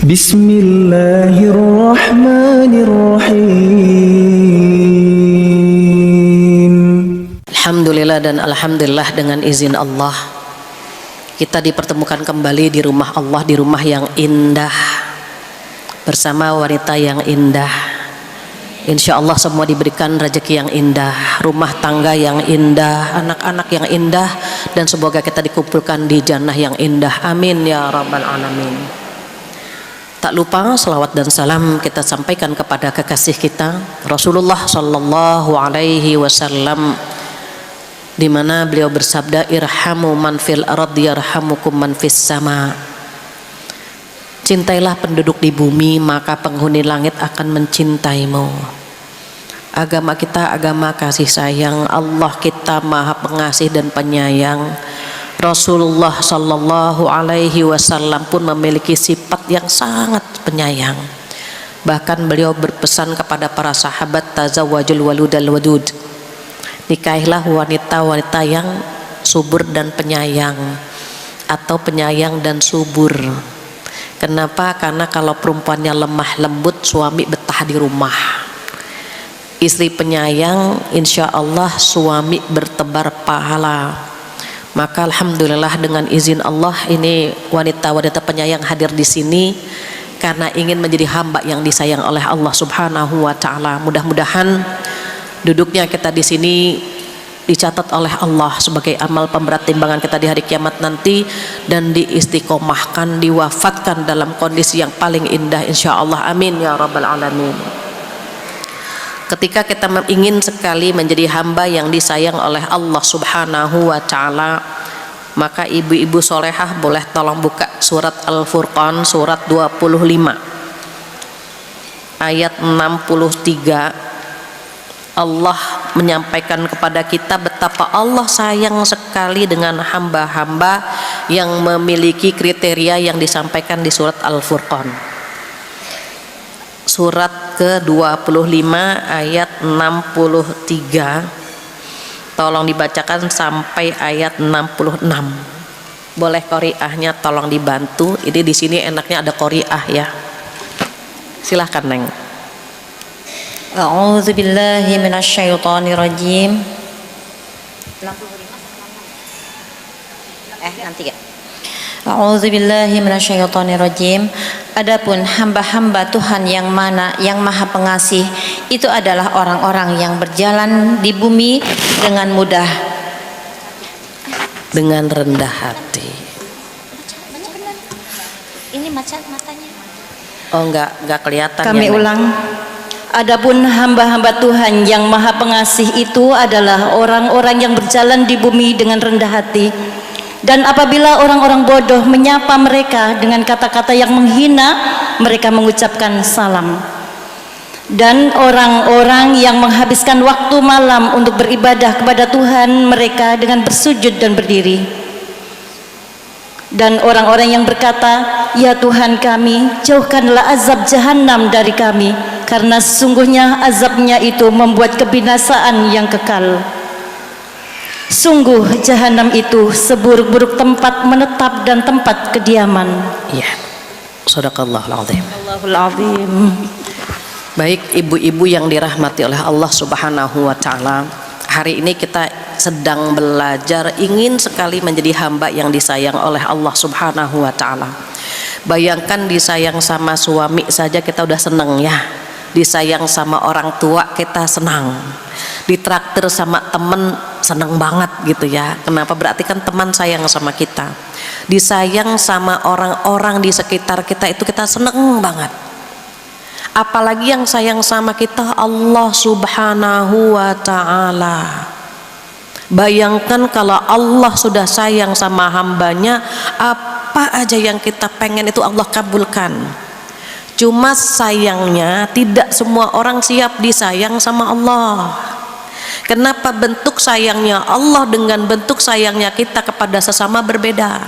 Bismillahirrahmanirrahim. Alhamdulillah dan alhamdulillah, dengan izin Allah kita dipertemukan kembali di rumah Allah, di rumah yang indah bersama wanita yang indah. Insya Allah semua diberikan rezeki yang indah, rumah tangga yang indah, anak-anak yang indah, dan semoga kita dikumpulkan di jannah yang indah. Amin ya rabbal alamin. Tak lupa salawat dan salam kita sampaikan kepada kekasih kita Rasulullah sallallahu alaihi wasallam, di mana beliau bersabda, irhamu man fil ardi yarhamukum man fis sama. Cintailah penduduk di bumi, maka penghuni langit akan mencintaimu. Agama kita agama kasih sayang, Allah kita maha pengasih dan penyayang. Rasulullah sallallahu alaihi wasallam pun memiliki sifat yang sangat penyayang. Bahkan beliau berpesan kepada para sahabat, tazawwajul waludal wadud, nikahilah wanita-wanita yang subur dan penyayang, atau penyayang dan subur. Kenapa? Karena kalau perempuannya lemah lembut, suami betah di rumah. Istri penyayang, insya Allah suami bertebar pahala. Maka alhamdulillah dengan izin Allah, ini wanita-wanita penyayang hadir di sini karena ingin menjadi hamba yang disayang oleh Allah Subhanahu wa taala. Mudah-mudahan duduknya kita di sini dicatat oleh Allah sebagai amal pemberat timbangan kita di hari kiamat nanti, dan diistiqomahkan, diwafatkan dalam kondisi yang paling indah insya Allah. Amin ya rabbal alamin. Ketika kita ingin sekali menjadi hamba yang disayang oleh Allah Subhanahu wa taala, maka ibu-ibu solehah boleh tolong buka surat Al-Furqan surat 25 ayat 63. Allah menyampaikan kepada kita betapa Allah sayang sekali dengan hamba-hamba yang memiliki kriteria yang disampaikan di surat Al-Furqan surat ke-25 ayat 63. Tolong dibacakan sampai ayat 66. Boleh qoriahnya tolong dibantu. Ini di sini enaknya ada qoriah ya. Silahkan Neng. A'udzu billahi minasyaitonir rajim. Nanti ya. A'udzu billahi minasyaitonir rajim. Adapun hamba-hamba Tuhan yang mana yang Maha Pengasih itu adalah orang-orang yang berjalan di bumi dengan mudah, dengan rendah hati. Ini matanya. Oh enggak kelihatan. Kami ya, ulang. Adapun hamba-hamba Tuhan yang Maha Pengasih itu adalah orang-orang yang berjalan di bumi dengan rendah hati. Dan apabila orang-orang bodoh menyapa mereka dengan kata-kata yang menghina, mereka mengucapkan salam. Dan orang-orang yang menghabiskan waktu malam untuk beribadah kepada Tuhan mereka dengan bersujud dan berdiri. Dan orang-orang yang berkata, ya Tuhan kami, jauhkanlah azab jahanam dari kami, karena sesungguhnya azabnya itu membuat kebinasaan yang kekal. Sungguh jahanam itu seburuk-buruk tempat menetap dan tempat kediaman. Iya. Shadaqallahul azim. Allahul azim. Baik ibu-ibu yang dirahmati oleh Allah Subhanahu wa taala, hari ini kita sedang belajar ingin sekali menjadi hamba yang disayang oleh Allah Subhanahu wa taala. Bayangkan disayang sama suami saja kita udah seneng ya. Disayang sama orang tua kita senang. Ditraktir sama temen seneng banget gitu ya. Kenapa? Berarti kan teman sayang sama kita. Disayang sama orang-orang di sekitar kita itu kita seneng banget. Apalagi yang sayang sama kita Allah Subhanahu wa ta'ala. Bayangkan kalau Allah sudah sayang sama hambanya, apa aja yang kita pengen itu Allah kabulkan. Cuma sayangnya tidak semua orang siap disayang sama Allah. Kenapa? Bentuk sayangnya Allah dengan bentuk sayangnya kita kepada sesama berbeda.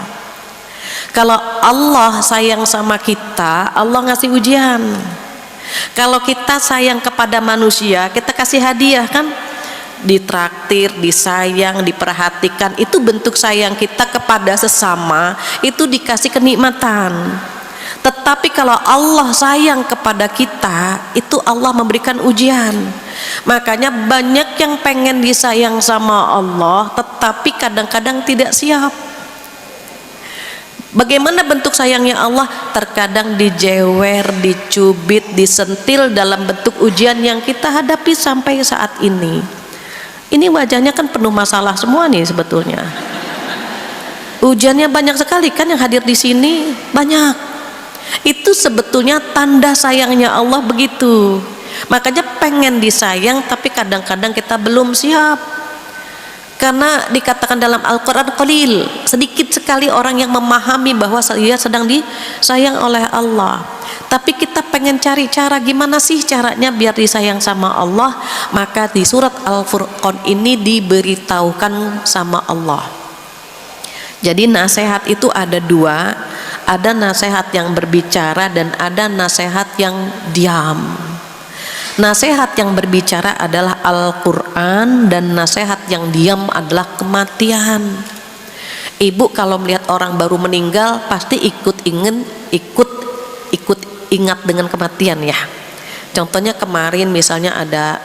Kalau Allah sayang sama kita, Allah ngasih ujian. Kalau kita sayang kepada manusia, kita kasih hadiah kan, ditraktir, disayang, diperhatikan. Itu bentuk sayang kita kepada sesama, itu dikasih kenikmatan. Tetapi kalau Allah sayang kepada kita, itu Allah memberikan ujian. Makanya banyak yang pengen disayang sama Allah, tetapi kadang-kadang tidak siap. Bagaimana bentuk sayangnya Allah? Terkadang dijewer, dicubit, disentil dalam bentuk ujian yang kita hadapi sampai saat ini. Ini wajahnya kan penuh masalah semua nih sebetulnya. Ujiannya banyak sekali kan, yang hadir di sini banyak. Itu sebetulnya tanda sayangnya Allah begitu. Makanya pengen disayang, tapi kadang-kadang kita belum siap. Karena dikatakan dalam Al-Quran, qalil, sedikit sekali orang yang memahami bahwa dia sedang disayang oleh Allah. Tapi kita pengen cari cara, gimana sih caranya biar disayang sama Allah. Maka di surat Al-Furqan ini diberitahukan sama Allah. Jadi nasihat itu ada dua, ada nasihat yang berbicara dan ada nasihat yang diam. Nasihat yang berbicara adalah Al-Quran, dan nasihat yang diam adalah kematian. Ibu kalau melihat orang baru meninggal pasti ikut ingat dengan kematian ya. Contohnya kemarin misalnya ada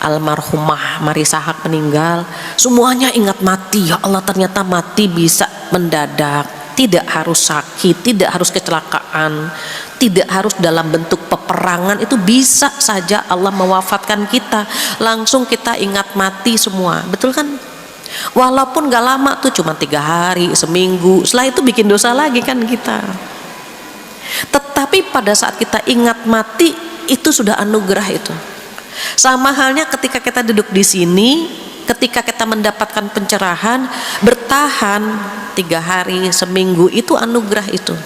almarhumah Marisa Haque meninggal, semuanya ingat mati. Ya Allah, ternyata mati bisa mendadak, tidak harus sakit, tidak harus kecelakaan, tidak harus dalam bentuk peperangan. Itu bisa saja Allah mewafatkan kita, langsung kita ingat mati semua, betul kan? Walaupun gak lama tuh, cuma 3 hari, seminggu, setelah itu bikin dosa lagi kan kita. Tetapi pada saat kita ingat mati, itu sudah anugerah itu. Sama halnya ketika kita duduk di sini, ketika kita mendapatkan pencerahan, bertahan 3 hari, seminggu, itu anugerah itu.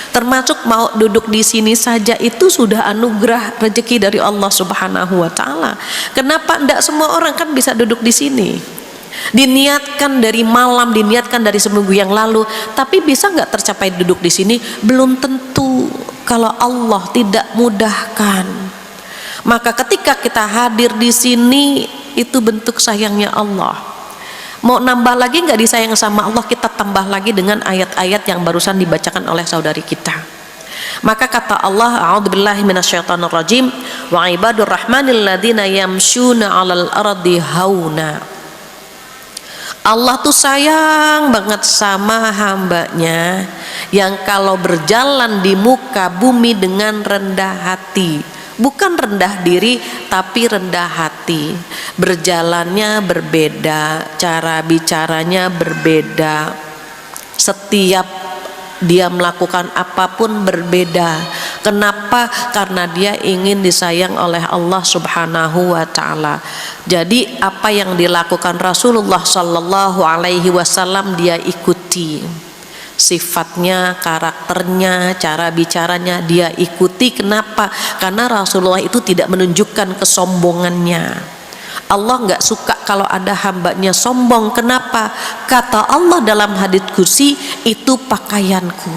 Termasuk mau duduk di sini saja itu sudah anugerah, rezeki dari Allah Subhanahu wa taala. Kenapa enggak semua orang kan bisa duduk di sini? Diniatkan dari malam, diniatkan dari seminggu yang lalu, tapi bisa enggak tercapai duduk di sini? Belum tentu kalau Allah tidak mudahkan. Maka ketika kita hadir di sini, itu bentuk sayangnya Allah. Mau nambah lagi nggak disayang sama Allah, kita tambah lagi dengan ayat-ayat yang barusan dibacakan oleh saudari kita. Maka kata Allah, a'udzubillahi minasyaitonirrajim, wa ibadur rahmanil ladzina yamshuna 'alal ardi hauna. Allah tuh sayang banget sama hambanya yang kalau berjalan di muka bumi dengan rendah hati. Bukan rendah diri, tapi rendah hati. Berjalannya berbeda, cara bicaranya berbeda, setiap dia melakukan apapun berbeda. Kenapa? Karena dia ingin disayang oleh Allah Subhanahu wa taala. Jadi apa yang dilakukan Rasulullah Sallallahu Alaihi Wasallam dia ikuti. Sifatnya, karakternya, cara bicaranya dia ikuti. Kenapa? Karena Rasulullah itu tidak menunjukkan kesombongannya. Allah nggak suka kalau ada hambanya sombong. Kenapa? Kata Allah dalam hadits kursi, itu pakaianku.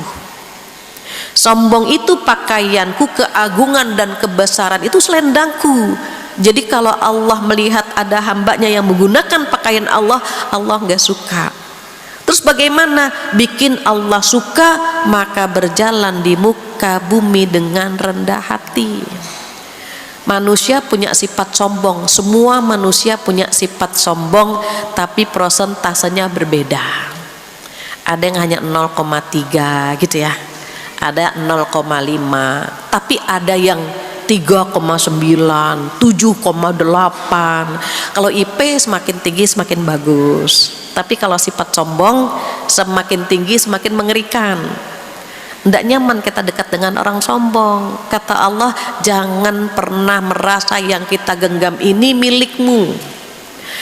Sombong itu pakaianku, keagungan dan kebesaran itu selendangku. Jadi kalau Allah melihat ada hambanya yang menggunakan pakaian Allah, Allah nggak suka. Terus bagaimana bikin Allah suka? Maka berjalan di muka bumi dengan rendah hati. Manusia punya sifat sombong, semua manusia punya sifat sombong, tapi prosentasenya berbeda. Ada yang hanya 0,3 gitu ya, ada 0,5, tapi ada yang 3,9, 7,8. Kalau IP semakin tinggi semakin bagus. Tapi kalau sifat sombong semakin tinggi semakin mengerikan. Tidak nyaman kita dekat dengan orang sombong. Kata Allah, jangan pernah merasa yang kita genggam ini milikmu.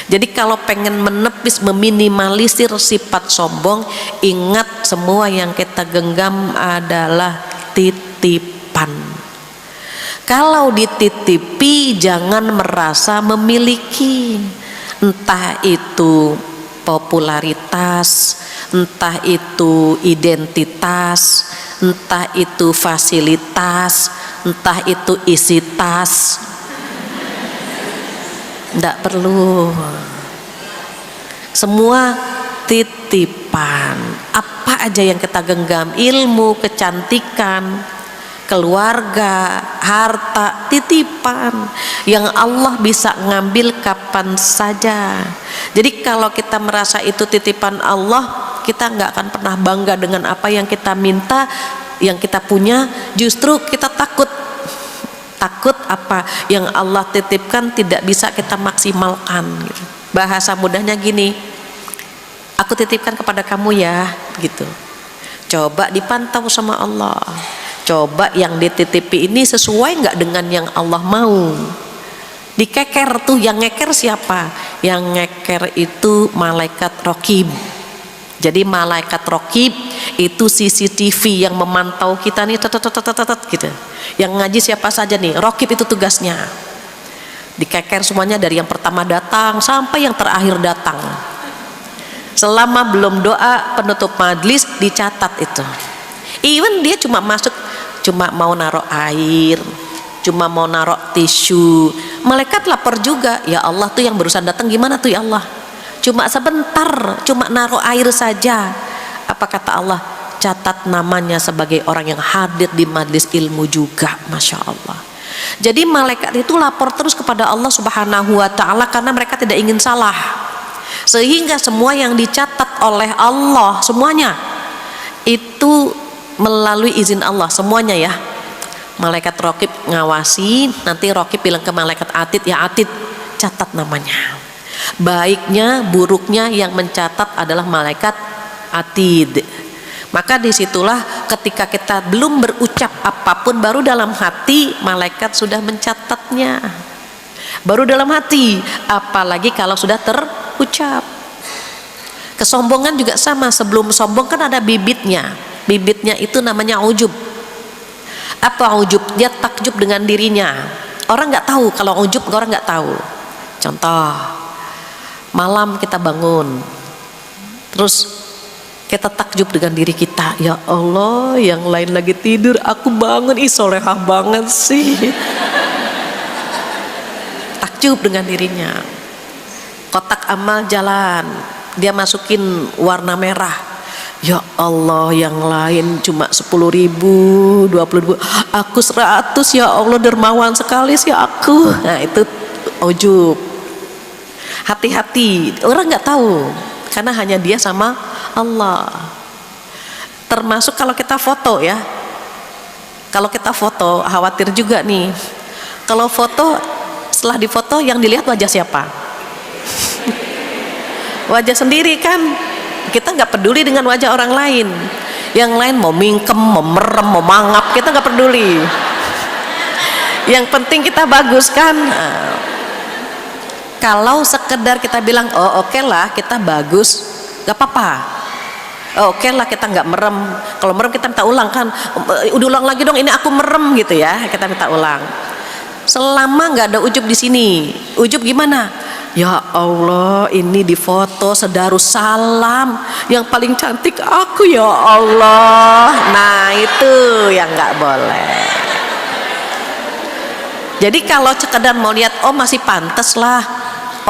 Jadi kalau pengen menepis, meminimalisir sifat sombong, ingat semua yang kita genggam adalah titipan. Kalau dititipi, jangan merasa memiliki. Entah itu popularitas, entah itu identitas, entah itu fasilitas, entah itu isi tas. Tidak perlu. Semua titipan. Apa aja yang kita genggam, ilmu, kecantikan, keluarga, harta, titipan yang Allah bisa ngambil kapan saja. Jadi kalau kita merasa itu titipan Allah, kita nggak akan pernah bangga dengan apa yang kita minta, yang kita punya. Justru kita takut apa yang Allah titipkan tidak bisa kita maksimalkan gitu. Bahasa mudahnya gini, aku titipkan kepada kamu ya gitu. Coba dipantau sama Allah, coba yang dititipi ini sesuai nggak dengan yang Allah mau. Dikeker tuh, yang ngeker siapa? Yang ngeker itu malaikat Raqib. Jadi malaikat Raqib itu CCTV yang memantau kita nih, gitu. Yang ngaji siapa saja nih, Raqib itu tugasnya. Dikeker semuanya dari yang pertama datang sampai yang terakhir datang. Selama belum doa penutup majlis dicatat itu. Even dia cuma masuk, cuma mau naruh air, cuma mau naruh tisu, malaikat lapor juga, ya Allah tuh yang barusan datang gimana tuh ya Allah, cuma sebentar, cuma naruh air saja. Apa kata Allah? Catat namanya sebagai orang yang hadir di majlis ilmu juga. Masya Allah. Jadi malaikat itu lapor terus kepada Allah Subhanahu wa ta'ala karena mereka tidak ingin salah, sehingga semua yang dicatat oleh Allah semuanya itu melalui izin Allah semuanya ya. Malaikat Raqib ngawasi, nanti Raqib bilang ke malaikat Atid, ya Atid catat namanya. Baiknya buruknya yang mencatat adalah malaikat Atid. Maka disitulah ketika kita belum berucap apapun, baru dalam hati malaikat sudah mencatatnya, baru dalam hati, apalagi kalau sudah terucap. Kesombongan juga sama, sebelum sombong kan ada bibitnya. Bibitnya itu namanya ujub. Apa ujub? Dia takjub dengan dirinya. Orang nggak tahu kalau ujub, orang nggak tahu. Contoh, malam kita bangun, terus kita takjub dengan diri kita, ya Allah yang lain lagi tidur, aku bangun, ih solehah banget sih. Takjub dengan dirinya. Kotak amal jalan, dia masukin warna merah, ya Allah yang lain cuma 10.000, 20.000, aku 100, ya Allah dermawan sekali sih aku. Nah itu ujub. Hati-hati, orang nggak tahu karena hanya dia sama Allah. Termasuk kalau kita foto ya, kalau kita foto khawatir juga nih, kalau foto setelah difoto yang dilihat wajah siapa? Wajah sendiri kan. Kita nggak peduli dengan wajah orang lain. Yang lain mau mingkem, mau merem, mau mangap, kita nggak peduli. Yang penting kita bagus kan. Kalau sekedar kita bilang, oh oke lah kita bagus, nggak apa-apa. Oh, oke lah kita nggak merem. Kalau merem kita minta ulang kan. Udah ulang lagi dong, ini aku merem gitu ya. Kita minta ulang. Selama nggak ada ujub di sini. Ujub gimana? Ya Allah, ini di foto Sedarussalam yang paling cantik aku ya Allah. Nah itu yang nggak boleh. Jadi kalau sekedar mau lihat, oh masih pantas lah,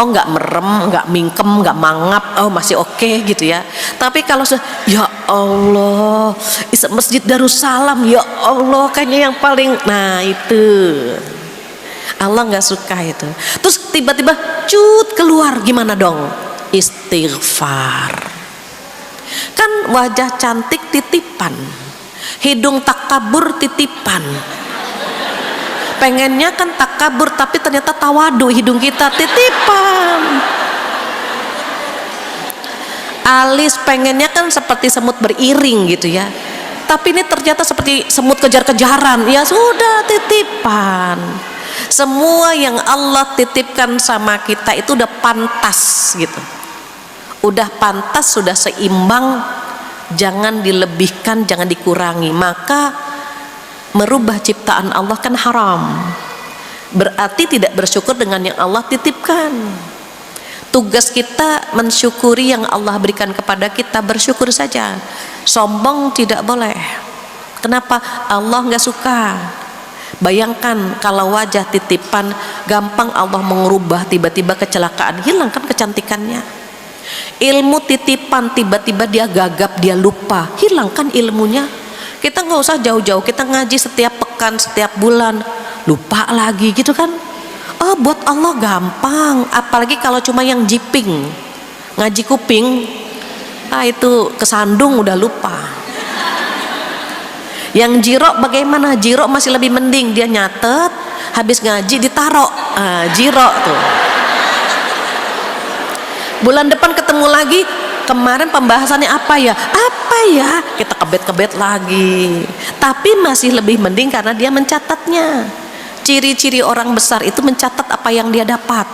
oh nggak merem, nggak mingkem, nggak mangap, oh masih oke gitu ya. Tapi kalau ya Allah, Masjid Darussalam, ya Allah kayaknya yang paling, nah itu Allah nggak suka itu. Terus tiba-tiba cut keluar, gimana dong? Istighfar. Kan wajah cantik titipan, hidung takabur titipan. Pengennya kan takabur tapi ternyata tawadu, hidung kita titipan. Alis pengennya kan seperti semut beriring gitu ya, tapi ini ternyata seperti semut kejar-kejaran. Ya sudah titipan. Semua yang Allah titipkan sama kita itu udah pantas gitu, udah pantas, sudah seimbang, jangan dilebihkan, jangan dikurangi. Maka merubah ciptaan Allah kan haram, berarti tidak bersyukur dengan yang Allah titipkan. Tugas kita mensyukuri yang Allah berikan kepada kita, bersyukur saja. Sombong tidak boleh. Kenapa? Allah nggak suka. Bayangkan kalau wajah titipan, gampang Allah mengubah, tiba-tiba kecelakaan, hilang kan kecantikannya. Ilmu titipan tiba-tiba dia gagap, dia lupa, hilangkan ilmunya. Kita nggak usah jauh-jauh, kita ngaji setiap pekan, setiap bulan, lupa lagi gitu kan. Oh, buat Allah gampang, apalagi kalau cuma yang jiping, ngaji kuping, itu kesandung udah lupa. Yang jiro bagaimana? Jiro masih lebih mending, dia nyatet, habis ngaji ditaro, jiro tuh. Bulan depan ketemu lagi, kemarin pembahasannya apa ya? Apa ya? Kita kebet-kebet lagi. Tapi masih lebih mending karena dia mencatatnya. Ciri-ciri orang besar itu mencatat apa yang dia dapat.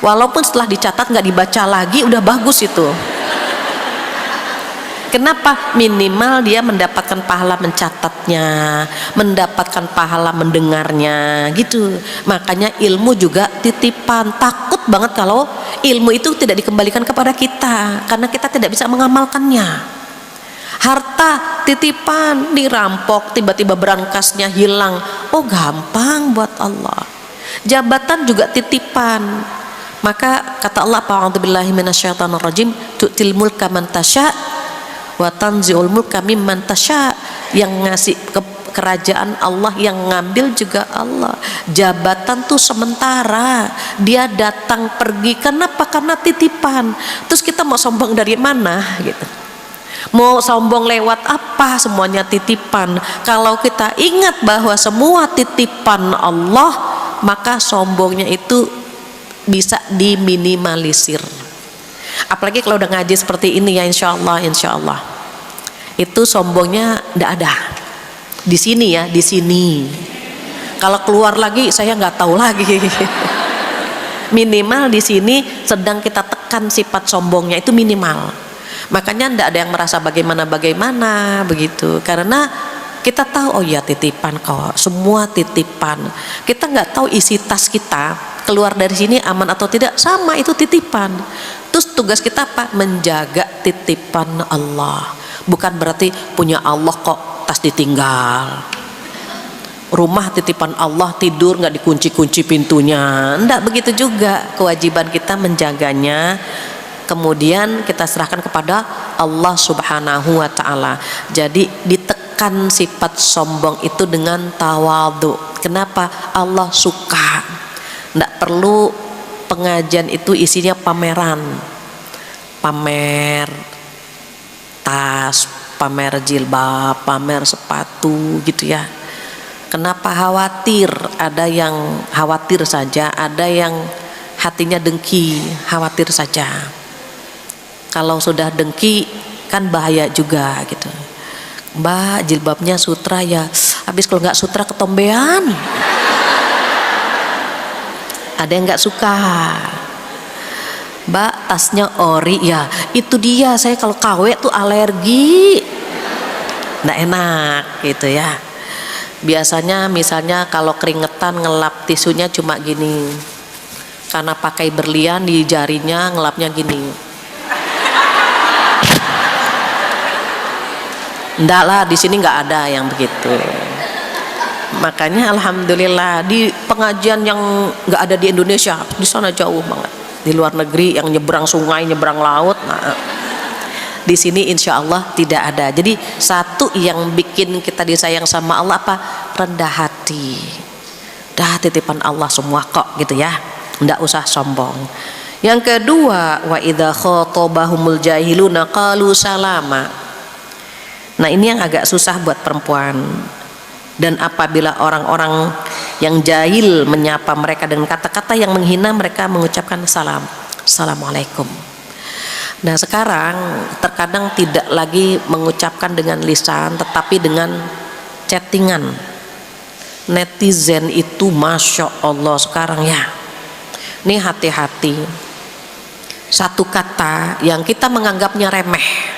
Walaupun setelah dicatat nggak dibaca lagi, udah bagus itu. Kenapa? Minimal dia mendapatkan pahala mencatatnya, mendapatkan pahala mendengarnya, gitu. Makanya ilmu juga titipan. Takut banget kalau ilmu itu tidak dikembalikan kepada kita, karena kita tidak bisa mengamalkannya. Harta titipan, dirampok, tiba-tiba berangkasnya hilang. Oh, gampang buat Allah. Jabatan juga titipan. Maka kata Allah, a'udzubillahi minasyaitonirrajim, tu'til mulka man tasya wa tanzi'ul mulka mimman tasya. Yang ngasih kerajaan Allah, yang ngambil juga Allah. Jabatan tuh sementara, dia datang pergi. Kenapa? Karena titipan. Terus kita mau sombong dari mana gitu? Mau sombong lewat apa? Semuanya titipan. Kalau kita ingat bahwa semua titipan Allah, maka sombongnya itu bisa diminimalisir. Apalagi kalau udah ngaji seperti ini ya, insya Allah itu sombongnya tidak ada. Di sini ya, di sini. Kalau keluar lagi saya nggak tahu lagi. Minimal di sini sedang kita tekan sifat sombongnya itu minimal. Makanya tidak ada yang merasa bagaimana begitu. Karena kita tahu, oh ya titipan kok, semua titipan. Kita nggak tahu isi tas kita keluar dari sini aman atau tidak, sama itu titipan. Terus tugas kita apa? Menjaga titipan Allah. Bukan berarti punya Allah kok tas ditinggal, rumah titipan Allah, tidur nggak dikunci-kunci pintunya. Nggak begitu juga. Kewajiban kita menjaganya, kemudian kita serahkan kepada Allah Subhanahu wa ta'ala. Jadi ditekan sifat sombong itu dengan tawadhu. Kenapa? Allah suka. Nggak perlu pengajian itu isinya pameran, pamer tas, pamer jilbab, pamer sepatu gitu ya. Kenapa khawatir? Ada yang khawatir saja, ada yang hatinya dengki, khawatir saja. Kalau sudah dengki kan bahaya juga gitu. Mbak, jilbabnya sutra ya, habis kalau nggak sutra ketombean. Ada yang nggak suka. Mbak, tasnya ori ya, itu dia, saya kalau KW tuh alergi, nggak enak gitu ya. Biasanya misalnya kalau keringetan ngelap tisunya cuma gini, karena pakai berlian di jarinya ngelapnya gini. Nggak lah, di sini nggak ada yang begitu. Makanya alhamdulillah di pengajian yang nggak ada di Indonesia, di sana jauh banget, di luar negeri yang nyebrang sungai, nyebrang laut. Nah, di sini insya Allah tidak ada. Jadi satu yang bikin kita disayang sama Allah apa? Rendah hati. Dah titipan Allah semua kok gitu ya, ndak usah sombong. Yang kedua, wa idza khatabahumul jahiluna qalu salama. Nah ini yang agak susah buat perempuan. Dan apabila orang-orang yang jahil menyapa mereka dengan kata-kata yang menghina, mereka mengucapkan salam, assalamualaikum. Nah sekarang terkadang tidak lagi mengucapkan dengan lisan, tetapi dengan chattingan. Netizen itu masya Allah sekarang ya. Ini hati-hati. Satu kata yang kita menganggapnya remeh,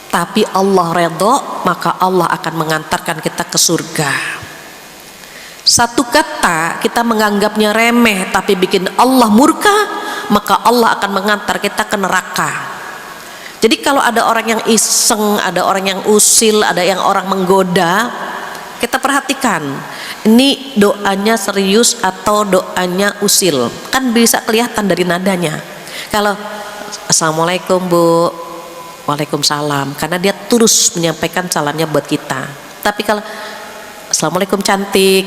tapi Allah redho, maka Allah akan mengantarkan kita ke surga. Satu kata kita menganggapnya remeh tapi bikin Allah murka, maka Allah akan mengantar kita ke neraka. Jadi kalau ada orang yang iseng, ada orang yang usil, ada yang orang menggoda, kita perhatikan ini doanya serius atau doanya usil. Kan bisa kelihatan dari nadanya. Kalau Assalamualaikum Bu, Waalaikumsalam, karena dia terus menyampaikan salamnya buat kita. Tapi kalau Assalamualaikum cantik,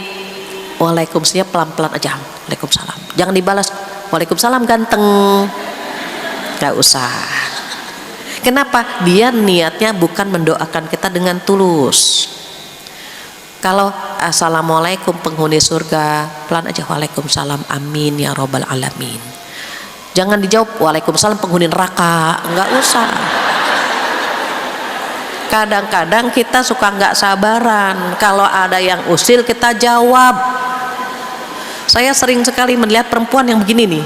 Waalaikumsalam pelan-pelan aja, Waalaikumsalam, jangan dibalas Waalaikumsalam ganteng, gak usah. Kenapa? Dia niatnya bukan mendoakan kita dengan tulus. Kalau Assalamualaikum penghuni surga, pelan aja, Waalaikumsalam, amin ya robbal alamin. Jangan dijawab Waalaikumsalam penghuni neraka, nggak usah. Kadang-kadang kita suka nggak sabaran, kalau ada yang usil kita jawab. Saya sering sekali melihat perempuan yang begini nih,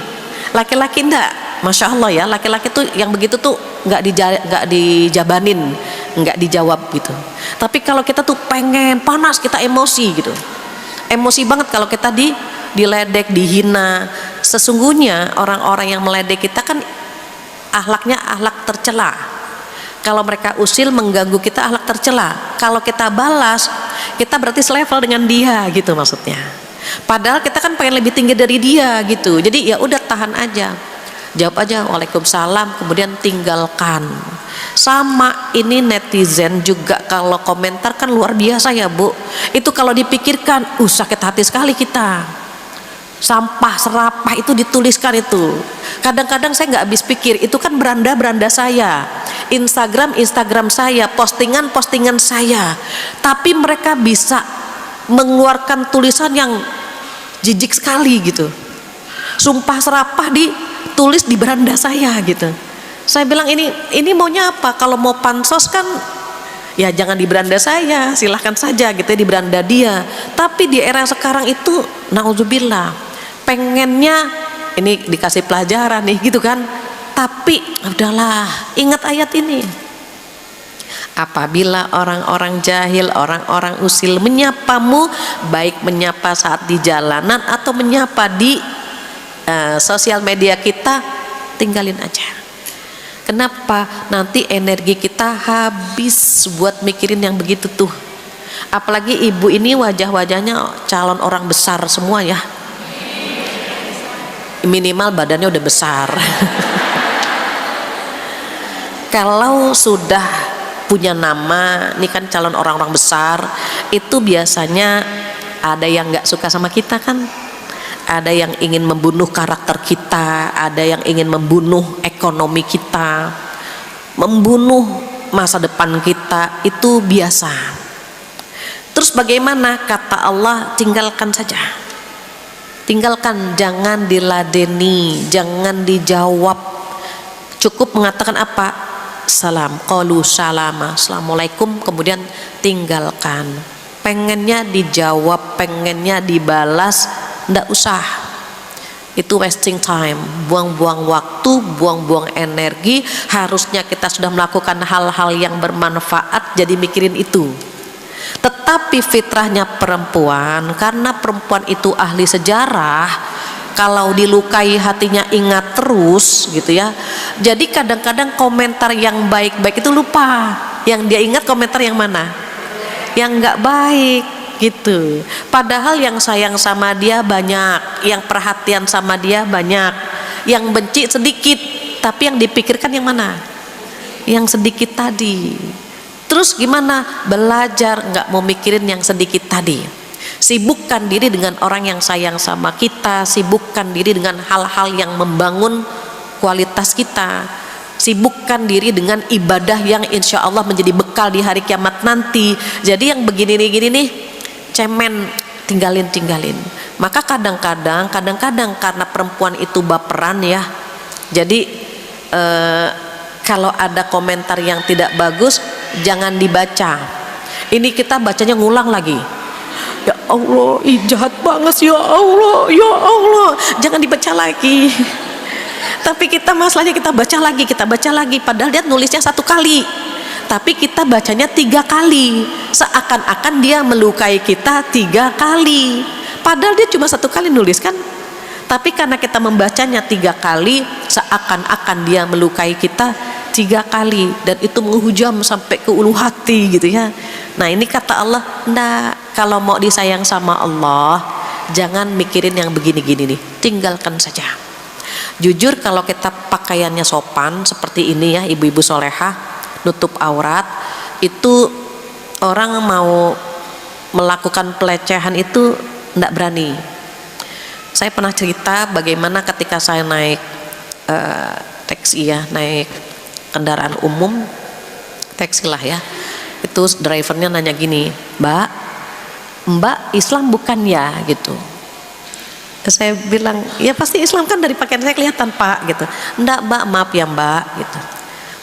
laki-laki enggak, masya Allah ya, laki-laki tuh yang begitu tuh nggak dijabanin, nggak dijawab gitu. Tapi kalau kita tuh pengen panas, kita emosi gitu, emosi banget kalau kita diledek, dihina. Sesungguhnya orang-orang yang meledek kita kan akhlaknya akhlak tercela. Kalau mereka usil mengganggu kita, akhlak tercela. Kalau kita balas, kita berarti selevel dengan dia gitu maksudnya. Padahal kita kan pengen lebih tinggi dari dia gitu. Jadi ya udah tahan aja, jawab aja Waalaikumsalam, kemudian tinggalkan. Sama ini netizen juga kalau komentar kan luar biasa ya Bu. Itu kalau dipikirkan sakit hati sekali kita. Sampah serapah itu dituliskan itu. Kadang-kadang saya nggak habis pikir, itu kan beranda saya, Instagram saya, postingan saya. Tapi mereka bisa mengeluarkan tulisan yang jijik sekali gitu. Sumpah serapah ditulis di beranda saya gitu. Saya bilang ini maunya apa? Kalau mau pansos kan ya jangan di beranda saya, silahkan saja gitu ya, di beranda dia. Tapi di era sekarang itu naudzubillah, pengennya ini dikasih pelajaran nih gitu kan. Tapi udahlah, ingat ayat ini. Apabila orang-orang jahil, orang-orang usil menyapamu, baik menyapa saat di jalanan atau menyapa di sosial media kita, tinggalin aja. Kenapa? Nanti energi kita habis buat mikirin yang begitu tuh. Apalagi ibu ini wajah-wajahnya calon orang besar semua ya. Minimal badannya udah besar. Kalau sudah punya nama, ini kan calon orang-orang besar, itu biasanya ada yang nggak suka sama kita kan. Ada yang ingin membunuh karakter kita, ada yang ingin membunuh ekonomi kita, membunuh masa depan kita, itu biasa. Terus bagaimana? Kata Allah, tinggalkan saja. Tinggalkan, jangan diladeni, jangan dijawab. Cukup mengatakan apa? Salam, qalu salama, assalamualaikum, kemudian tinggalkan. Pengennya dijawab, pengennya dibalas, ndak usah. Itu wasting time, buang-buang waktu, buang-buang energi. Harusnya kita sudah melakukan hal-hal yang bermanfaat, jadi mikirin itu. Tetapi fitrahnya perempuan, karena perempuan itu ahli sejarah, kalau dilukai hatinya ingat terus gitu ya. Jadi kadang-kadang komentar yang baik-baik itu lupa, yang dia ingat komentar yang mana, yang nggak baik gitu. Padahal yang sayang sama dia banyak, yang perhatian sama dia banyak, yang benci sedikit, tapi yang dipikirkan yang mana, yang sedikit tadi. Terus gimana? Belajar nggak mau mikirin yang sedikit tadi. Sibukkan diri dengan orang yang sayang sama kita, sibukkan diri dengan hal-hal yang membangun kualitas kita, sibukkan diri dengan ibadah yang insya Allah menjadi bekal di hari kiamat nanti. Jadi yang begini nih cemen, tinggalin. Maka kadang-kadang karena perempuan itu baperan ya, jadi kalau ada komentar yang tidak bagus jangan dibaca. Ini kita bacanya ngulang lagi. Ya Allah, jahat banget ya Allah, ya Allah, jangan dibaca lagi. Tapi kita masalahnya kita baca lagi, padahal dia nulisnya 1 kali, tapi kita bacanya 3 kali, seakan-akan dia melukai kita 3 kali, padahal dia cuma 1 kali nulis kan. Tapi karena kita membacanya 3 kali, seakan-akan dia melukai kita 3 kali, dan itu menghujam sampai ke ulu hati gitu ya. Nah ini kata Allah, ndak, kalau mau disayang sama Allah jangan mikirin yang begini-gini nih, tinggalkan saja. Jujur kalau kita pakaiannya sopan seperti ini ya, ibu-ibu solehah, nutup aurat, itu orang mau melakukan pelecehan itu tidak berani. Saya pernah cerita bagaimana ketika saya naik taksi ya, naik kendaraan umum, taksi lah ya, itu drivernya nanya gini, Mbak Islam bukan ya gitu. Saya bilang, ya pasti Islam kan dari pakaian saya kelihatan Pak gitu. Enggak Mbak, maaf ya Mbak gitu.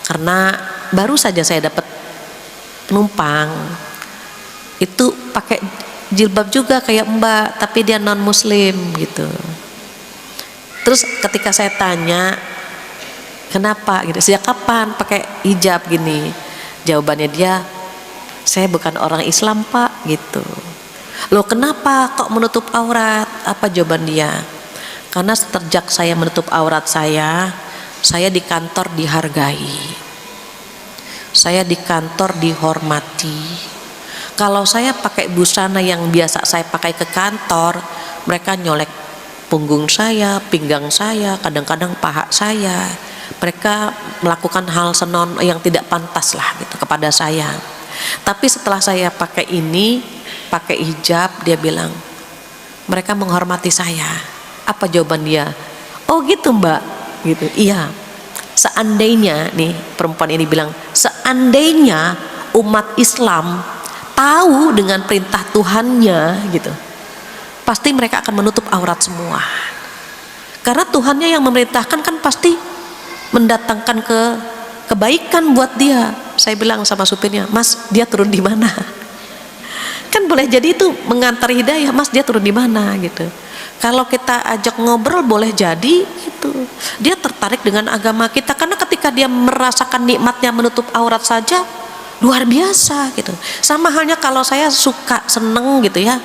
Karena baru saja saya dapat penumpang itu pakai jilbab juga kayak Mbak, tapi dia non muslim gitu. Terus ketika saya tanya kenapa gitu, sejak kapan pakai hijab gini, jawabannya dia, saya bukan orang Islam Pak gitu. Loh kenapa kok menutup aurat? Apa jawaban dia? Karena sejak saya menutup aurat saya di kantor dihargai, saya di kantor dihormati. Kalau saya pakai busana yang biasa saya pakai ke kantor, mereka nyolek punggung saya, pinggang saya, kadang-kadang paha saya. Mereka melakukan hal senon yang tidak pantas lah gitu kepada saya. Tapi setelah saya pakai ini, pakai hijab, dia bilang mereka menghormati saya. Apa jawaban dia? Oh gitu Mbak gitu. Iya, seandainya nih perempuan ini bilang, seandainya umat Islam tahu dengan perintah Tuhannya gitu, pasti mereka akan menutup aurat semua. Karena Tuhannya yang memerintahkan kan pasti mendatangkan kebaikan buat dia. Saya bilang sama supirnya, Mas dia turun di mana? Kan boleh jadi itu mengantar hidayah, Mas dia turun di mana gitu. Kalau kita ajak ngobrol boleh jadi gitu, dia tertarik dengan agama kita. Karena ketika dia merasakan nikmatnya menutup aurat saja luar biasa gitu. Sama halnya kalau saya suka seneng gitu ya,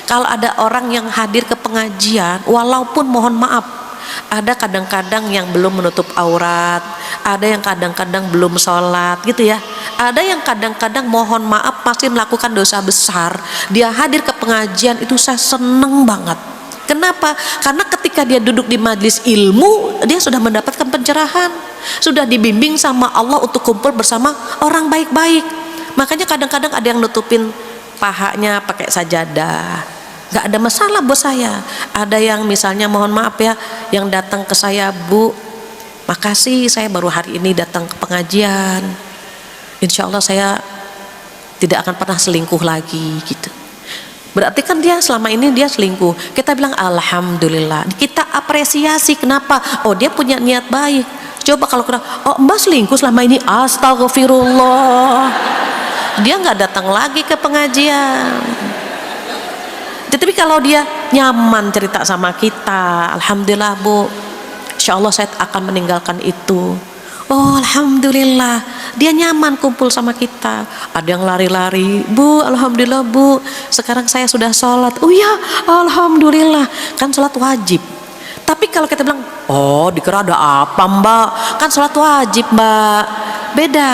kalau ada orang yang hadir ke pengajian, walaupun mohon maaf ada kadang-kadang yang belum menutup aurat, ada yang kadang-kadang belum sholat gitu ya, ada yang kadang-kadang mohon maaf masih melakukan dosa besar, dia hadir ke pengajian, itu saya seneng banget. Kenapa? Karena ketika dia duduk di majelis ilmu, dia sudah mendapatkan pencerahan, sudah dibimbing sama Allah untuk kumpul bersama orang baik-baik. Makanya kadang-kadang ada yang nutupin pahanya pakai sajadah, nggak ada masalah buat saya. Ada yang misalnya mohon maaf ya, yang datang ke saya, Bu makasih saya baru hari ini datang ke pengajian, insya Allah saya tidak akan pernah selingkuh lagi gitu. Berarti kan dia selama ini dia selingkuh, kita bilang alhamdulillah, kita apresiasi. Kenapa? Oh dia punya niat baik. Coba kalau kena, oh Mbak selingkuh selama ini, astagfirullah, dia nggak datang lagi ke pengajian. Tapi kalau dia nyaman cerita sama kita, alhamdulillah Bu, insya Allah saya akan meninggalkan itu. Oh alhamdulillah, dia nyaman kumpul sama kita. Ada yang lari-lari, Bu alhamdulillah Bu, sekarang saya sudah sholat. Oh ya alhamdulillah, kan sholat wajib. Tapi kalau kita bilang, oh dikira ada apa Mbak, kan sholat wajib Mbak. Beda.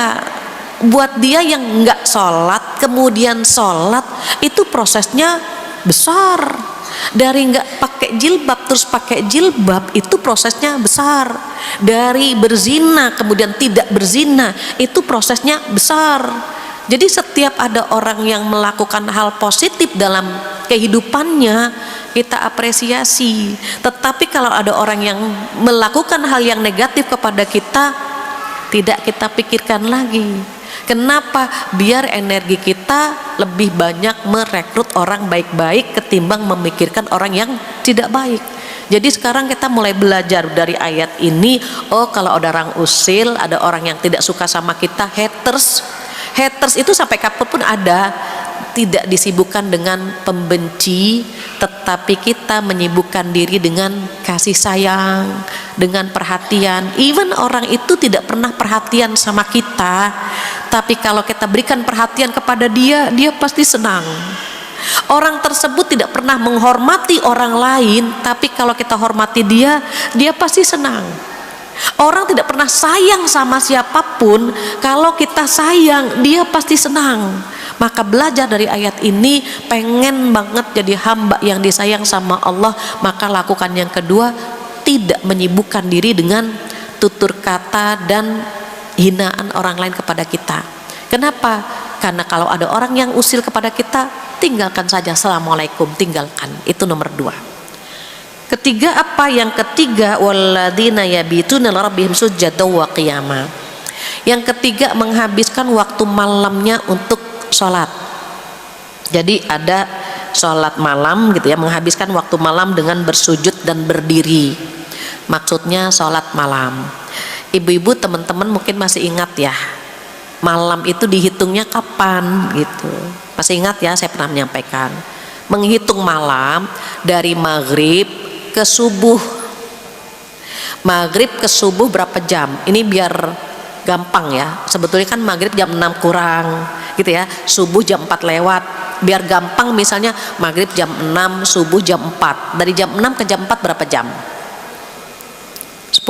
Buat dia yang nggak sholat kemudian sholat, itu prosesnya besar. Dari nggak pakai jilbab terus pakai jilbab, itu prosesnya besar. Dari berzina kemudian tidak berzina, itu prosesnya besar. Jadi setiap ada orang yang melakukan hal positif dalam kehidupannya, kita apresiasi. Tetapi kalau ada orang yang melakukan hal yang negatif kepada kita, tidak kita pikirkan lagi. Kenapa? Biar energi kita lebih banyak merekrut orang baik-baik ketimbang memikirkan orang yang tidak baik. Jadi sekarang kita mulai belajar dari ayat ini. Oh kalau ada orang usil, ada orang yang tidak suka sama kita, haters. Haters itu sampai kapan pun ada. Tidak disibukkan dengan pembenci, tetapi kita menyibukkan diri dengan kasih sayang, dengan perhatian. Even orang itu tidak pernah perhatian sama kita, tapi kalau kita berikan perhatian kepada dia, dia pasti senang. Orang tersebut tidak pernah menghormati orang lain, tapi kalau kita hormati dia, dia pasti senang. Orang tidak pernah sayang sama siapapun, kalau kita sayang, dia pasti senang. Maka belajar dari ayat ini, pengen banget jadi hamba yang disayang sama Allah, maka lakukan yang kedua, tidak menyibukkan diri dengan tutur kata dan hinaan orang lain kepada kita. Kenapa? Karena kalau ada orang yang usil kepada kita, tinggalkan saja, assalamualaikum, tinggalkan. Itu nomor 2. Ketiga apa? Yang ketiga, walladzina yabituna lirabbihim sujada wa qiyama. Yang ketiga, menghabiskan waktu malamnya untuk sholat. Jadi ada sholat malam gitu ya, menghabiskan waktu malam dengan bersujud dan berdiri. Maksudnya sholat malam. Ibu-ibu, teman-teman mungkin masih ingat ya, malam itu dihitungnya kapan gitu. Masih ingat ya, saya pernah menyampaikan menghitung malam dari maghrib ke subuh. Maghrib ke subuh berapa jam? Ini biar gampang ya, sebetulnya kan maghrib jam 6 kurang gitu ya, subuh jam 4 lewat. Biar gampang, misalnya maghrib jam 6, subuh jam 4. Dari jam 6 ke jam 4 berapa jam? 10.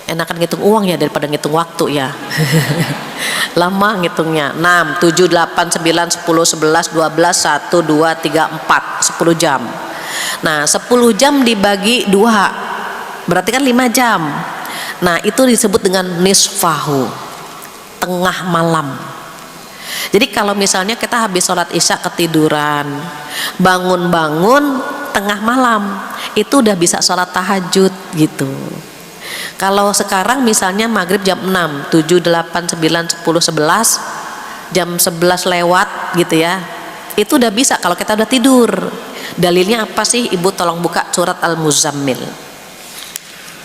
Enakan ngitung uang ya daripada ngitung waktu ya. Lama ngitungnya. 6, 7, 8, 9, 10, 11, 12, 1, 2, 3, 4, 10 jam. Nah 10 jam dibagi 2 berarti kan 5 jam. Nah itu disebut dengan nisfahu, tengah malam. Jadi kalau misalnya kita habis sholat isya ketiduran, bangun-bangun tengah malam, itu udah bisa sholat tahajud gitu. Kalau sekarang misalnya maghrib jam 6, 7, 8, 9, 10, 11, jam 11 lewat gitu ya, itu udah bisa kalau kita udah tidur. Dalilnya apa sih? Ibu tolong buka surat Al-Muzammil.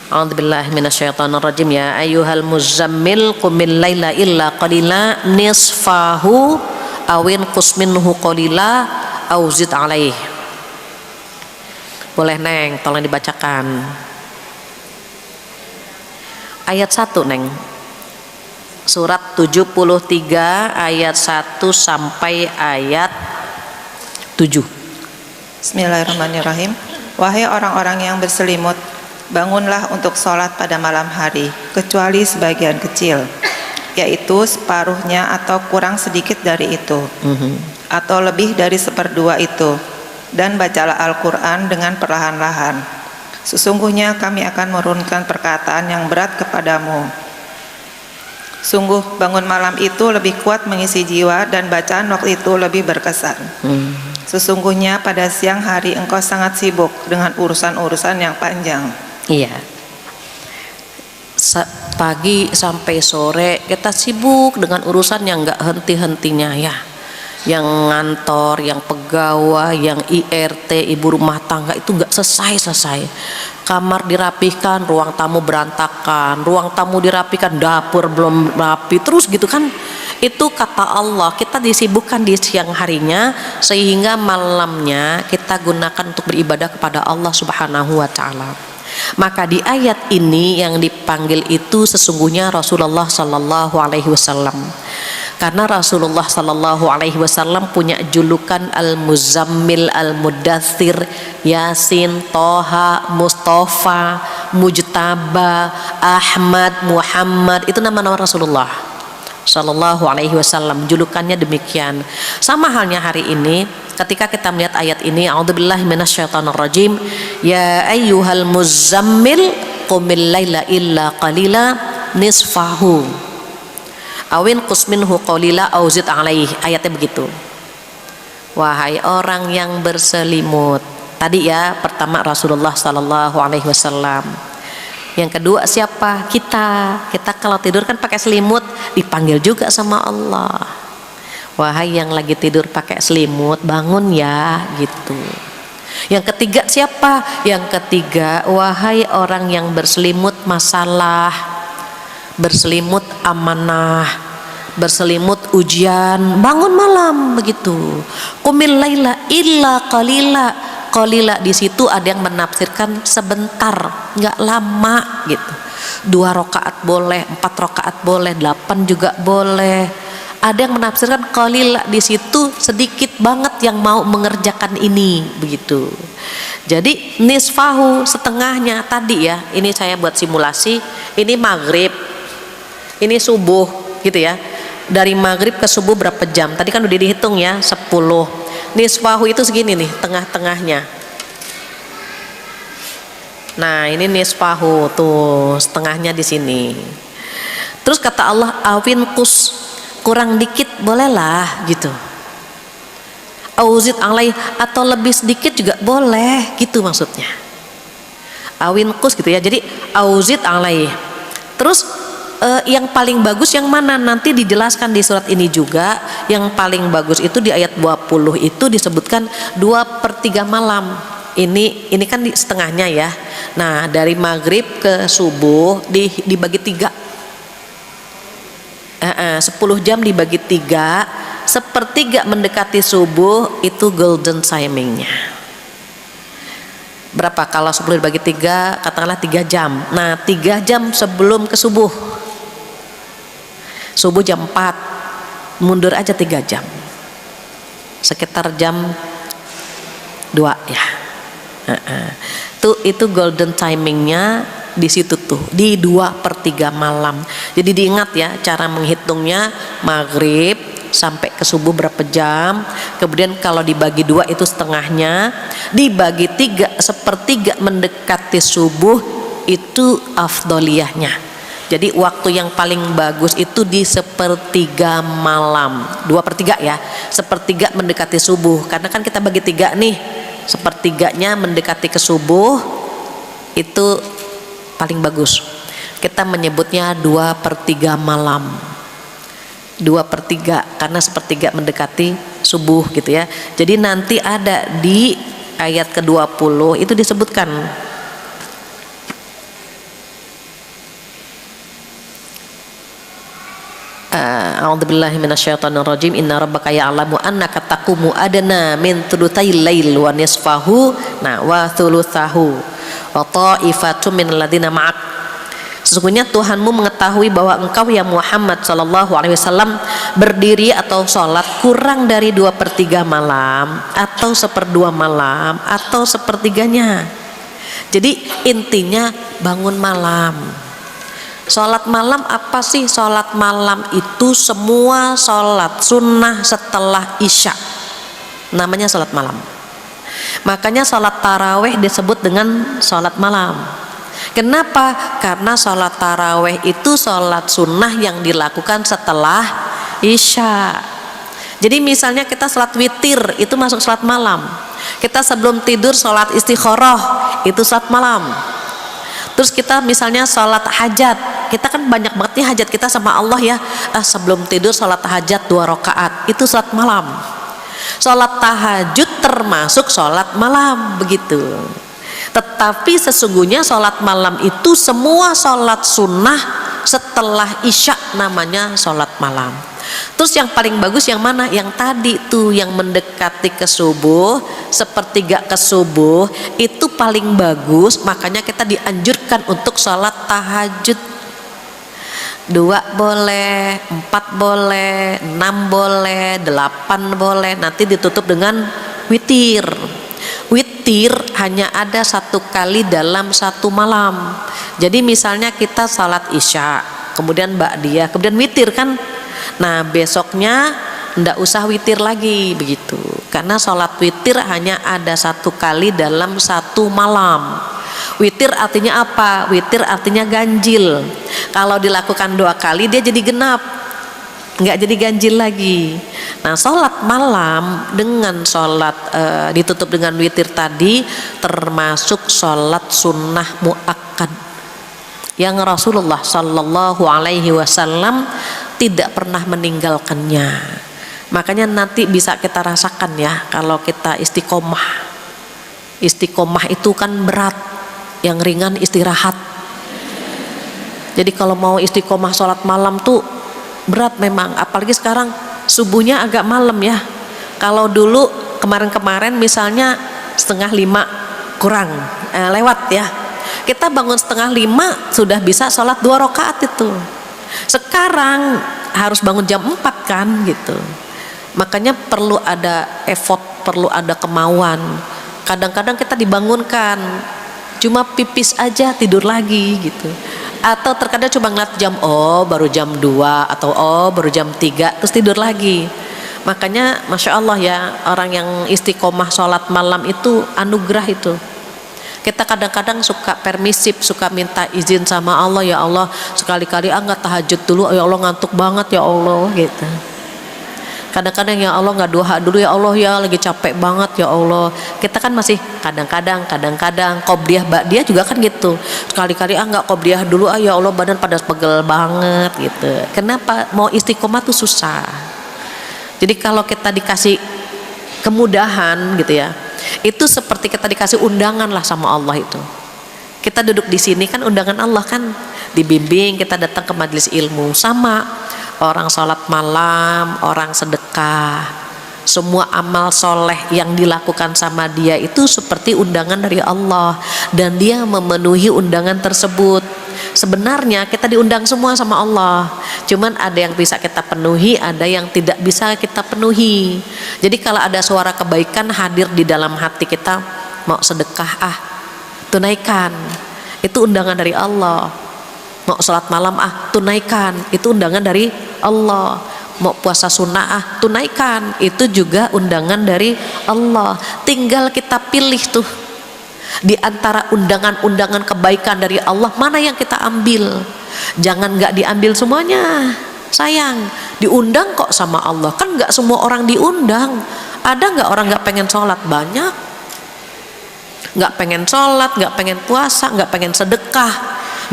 A'udzubillahi minasyaitonirrajim. Ya ayyuhal muzammil qumil laila illa qalila nisfahu awin qusminhu qalila au zid alaih. Boleh Neng, tolong dibacakan. Ayat 1 Neng, surat 73 ayat 1 sampai ayat 7. Bismillahirrahmanirrahim. Wahai orang-orang yang berselimut, bangunlah untuk sholat pada malam hari, kecuali sebagian kecil, yaitu separuhnya atau kurang sedikit dari itu, atau lebih dari 1/2 itu, dan bacalah Al-Quran dengan perlahan-lahan. Sesungguhnya kami akan menurunkan perkataan yang berat kepadamu. Sungguh bangun malam itu lebih kuat mengisi jiwa, dan bacaan waktu itu lebih berkesan. Sesungguhnya pada siang hari engkau sangat sibuk dengan urusan-urusan yang panjang. Iya, pagi sampai sore kita sibuk dengan urusan yang gak henti-hentinya ya, yang ngantor, yang pegawai, yang IRT, ibu rumah tangga, itu gak selesai-selesai. Kamar dirapihkan, ruang tamu berantakan, ruang tamu dirapihkan, dapur belum rapi, terus gitu kan. Itu kata Allah, kita disibukkan di siang harinya sehingga malamnya kita gunakan untuk beribadah kepada Allah Subhanahu wa ta'ala. Maka di ayat ini yang dipanggil itu sesungguhnya Rasulullah Sallallahu Alaihi Wasallam. Karena Rasulullah Sallallahu Alaihi Wasallam punya julukan Al-Muzammil, Al-Mudaththir, Yasin, Toha, Mustafa, Mujtaba, Ahmad, Muhammad. Itu nama-nama Rasulullah Sallallahu Alaihi Wasallam, julukannya demikian. Sama halnya hari ini ketika kita melihat ayat ini, a'udzubillahi minasyaitonirrajim, ya ayyuhal muzammil qumil laila illa qalila nisfahu awin qusminhu qalila au zid alaih. Ayatnya begitu. Wahai orang yang berselimut. Tadi ya, pertama Rasulullah Sallallahu Alaihi Wasallam. Yang kedua siapa? Kita kalau tidur kan pakai selimut, dipanggil juga sama Allah. Wahai yang lagi tidur pakai selimut, bangun ya gitu. Yang ketiga siapa? Yang ketiga, wahai orang yang berselimut masalah, berselimut amanah, berselimut ujian, bangun malam begitu. Qumil laila illa qalila. Qalila di situ ada yang menafsirkan sebentar, nggak lama gitu. 2 rakaat boleh, 4 rakaat boleh, 8 juga boleh. Ada yang menafsirkan qalila di situ sedikit banget yang mau mengerjakan ini begitu. Jadi nisfahu, setengahnya tadi ya. Ini saya buat simulasi. Ini maghrib, ini subuh gitu ya. Dari maghrib ke subuh berapa jam? Tadi kan udah dihitung ya, 10. Nisfahu itu segini nih, tengah-tengahnya. Nah ini nisfahu tuh setengahnya di sini. Terus kata Allah awin kus, kurang dikit bolehlah gitu. Auzid alai, atau lebih sedikit juga boleh gitu maksudnya. Awin kus gitu ya. Jadi auzid alai. Terus yang paling bagus yang mana, nanti dijelaskan di surat ini juga. Yang paling bagus itu di ayat 20 itu disebutkan 2/3 malam. Ini kan di setengahnya ya. Nah dari maghrib ke subuh dibagi 3. 10 jam dibagi 3, 1/3 mendekati subuh itu golden timingnya. Berapa kalau 10 dibagi 3, katakanlah 3 jam. Nah 3 jam sebelum ke subuh. Subuh jam 4, mundur aja 3 jam, sekitar jam 2 ya. Itu golden timingnya di situ tuh, di 2/3 malam. Jadi diingat ya cara menghitungnya, maghrib sampai ke subuh berapa jam, kemudian kalau dibagi 2 itu setengahnya, dibagi 3 1/3 mendekati subuh itu afdoliyahnya. Jadi waktu yang paling bagus itu di 1/3 malam, 2/3 ya, 1/3 mendekati subuh, karena kan kita bagi 3 nih, 1/3-nya mendekati ke subuh itu paling bagus. Kita menyebutnya 2/3 malam, 2/3 karena 1/3 mendekati subuh gitu ya. Jadi nanti ada di ayat ke-20 itu disebutkan a'udzubillahi minasyaitonirrajim, inna rabbaka ya'lamu annaka taqumu adna min thulutsail lail wa nisfahu wa thulutsahu wa ta'ifatun minal ladzina ma'ak. Sesungguhnya Tuhanmu mengetahui bahwa engkau ya Muhammad sallallahu alaihi wasallam berdiri atau sholat kurang dari 2/3 malam atau 1/2 malam atau 1/3-nya. Jadi intinya bangun malam. Sholat malam apa sih? Sholat malam itu semua sholat sunnah setelah isya, namanya sholat malam. Makanya sholat taraweh disebut dengan sholat malam. Kenapa? Karena sholat taraweh itu sholat sunnah yang dilakukan setelah isya. Jadi misalnya kita sholat witir itu masuk sholat malam. Kita sebelum tidur sholat istikharah itu sholat malam. Terus kita misalnya sholat hajat, kita kan banyak banget nih hajat kita sama Allah ya. Sebelum tidur sholat hajat 2 rakaat itu sholat malam. Sholat tahajud termasuk sholat malam begitu. Tetapi sesungguhnya sholat malam itu semua sholat sunnah setelah isya namanya sholat malam. Terus yang paling bagus yang mana? Yang tadi tuh yang mendekati ke subuh, 1/3 ke subuh itu paling bagus. Makanya kita dianjurkan untuk sholat tahajud 2 boleh, 4 boleh, 6 boleh, 8 boleh. Nanti ditutup dengan witir. Witir hanya ada 1 kali dalam 1 malam. Jadi misalnya kita sholat isya, kemudian ba'diyah, kemudian witir kan. Nah besoknya ndak usah witir lagi begitu, karena sholat witir hanya ada 1 kali dalam 1 malam. Witir artinya apa? Witir artinya ganjil. Kalau dilakukan 2 kali dia jadi genap, nggak jadi ganjil lagi. Nah sholat malam dengan sholat ditutup dengan witir tadi termasuk sholat sunnah muakkad yang Rasulullah Sallallahu Alaihi Wasallam tidak pernah meninggalkannya. Makanya nanti bisa kita rasakan ya kalau kita istiqomah. Istiqomah itu kan berat, yang ringan istirahat. Jadi kalau mau istiqomah sholat malam tuh berat memang, apalagi sekarang subuhnya agak malam ya. Kalau dulu kemarin-kemarin misalnya 4:30 kurang lewat ya, kita bangun 4:30 sudah bisa sholat 2 rakaat itu. Sekarang harus bangun jam 4 kan gitu. Makanya perlu ada effort, perlu ada kemauan. Kadang-kadang kita dibangunkan cuma pipis aja tidur lagi gitu. Atau terkadang cuma ngeliat jam, baru jam 2 atau baru jam 3 terus tidur lagi. Makanya Masya Allah ya, orang yang istiqomah sholat malam itu anugerah itu. Kita kadang-kadang suka permisif, suka minta izin sama Allah, ya Allah sekali-kali nggak tahajud dulu, ya Allah ngantuk banget ya Allah gitu. Kadang-kadang ya Allah nggak doa dulu, ya Allah ya lagi capek banget ya Allah. Kita kan masih kadang-kadang qobliyah ba'diyah juga kan gitu. Sekali-kali nggak qobliyah dulu, ya Allah badan pada pegel banget gitu. Kenapa? Mau istiqomah tuh susah. Jadi kalau kita dikasih kemudahan gitu ya, itu seperti kita dikasih undangan lah sama Allah itu. Kita duduk di sini kan undangan Allah kan, dibimbing kita datang ke majelis ilmu. Sama orang sholat malam, orang sedekah, semua amal soleh yang dilakukan sama dia itu seperti undangan dari Allah, dan dia memenuhi undangan tersebut. Sebenarnya kita diundang semua sama Allah, cuman ada yang bisa kita penuhi, ada yang tidak bisa kita penuhi. Jadi kalau ada suara kebaikan hadir di dalam hati kita, mau sedekah tunaikan, itu undangan dari Allah. Mau sholat malam tunaikan, itu undangan dari Allah. Mau puasa sunnah tunaikan, itu juga undangan dari Allah. Tinggal kita pilih tuh di antara undangan-undangan kebaikan dari Allah, mana yang kita ambil. Jangan nggak diambil semuanya, sayang. Diundang kok sama Allah, kan nggak semua orang diundang. Ada nggak orang nggak pengen sholat? Banyak. Nggak pengen sholat, nggak pengen puasa, nggak pengen sedekah,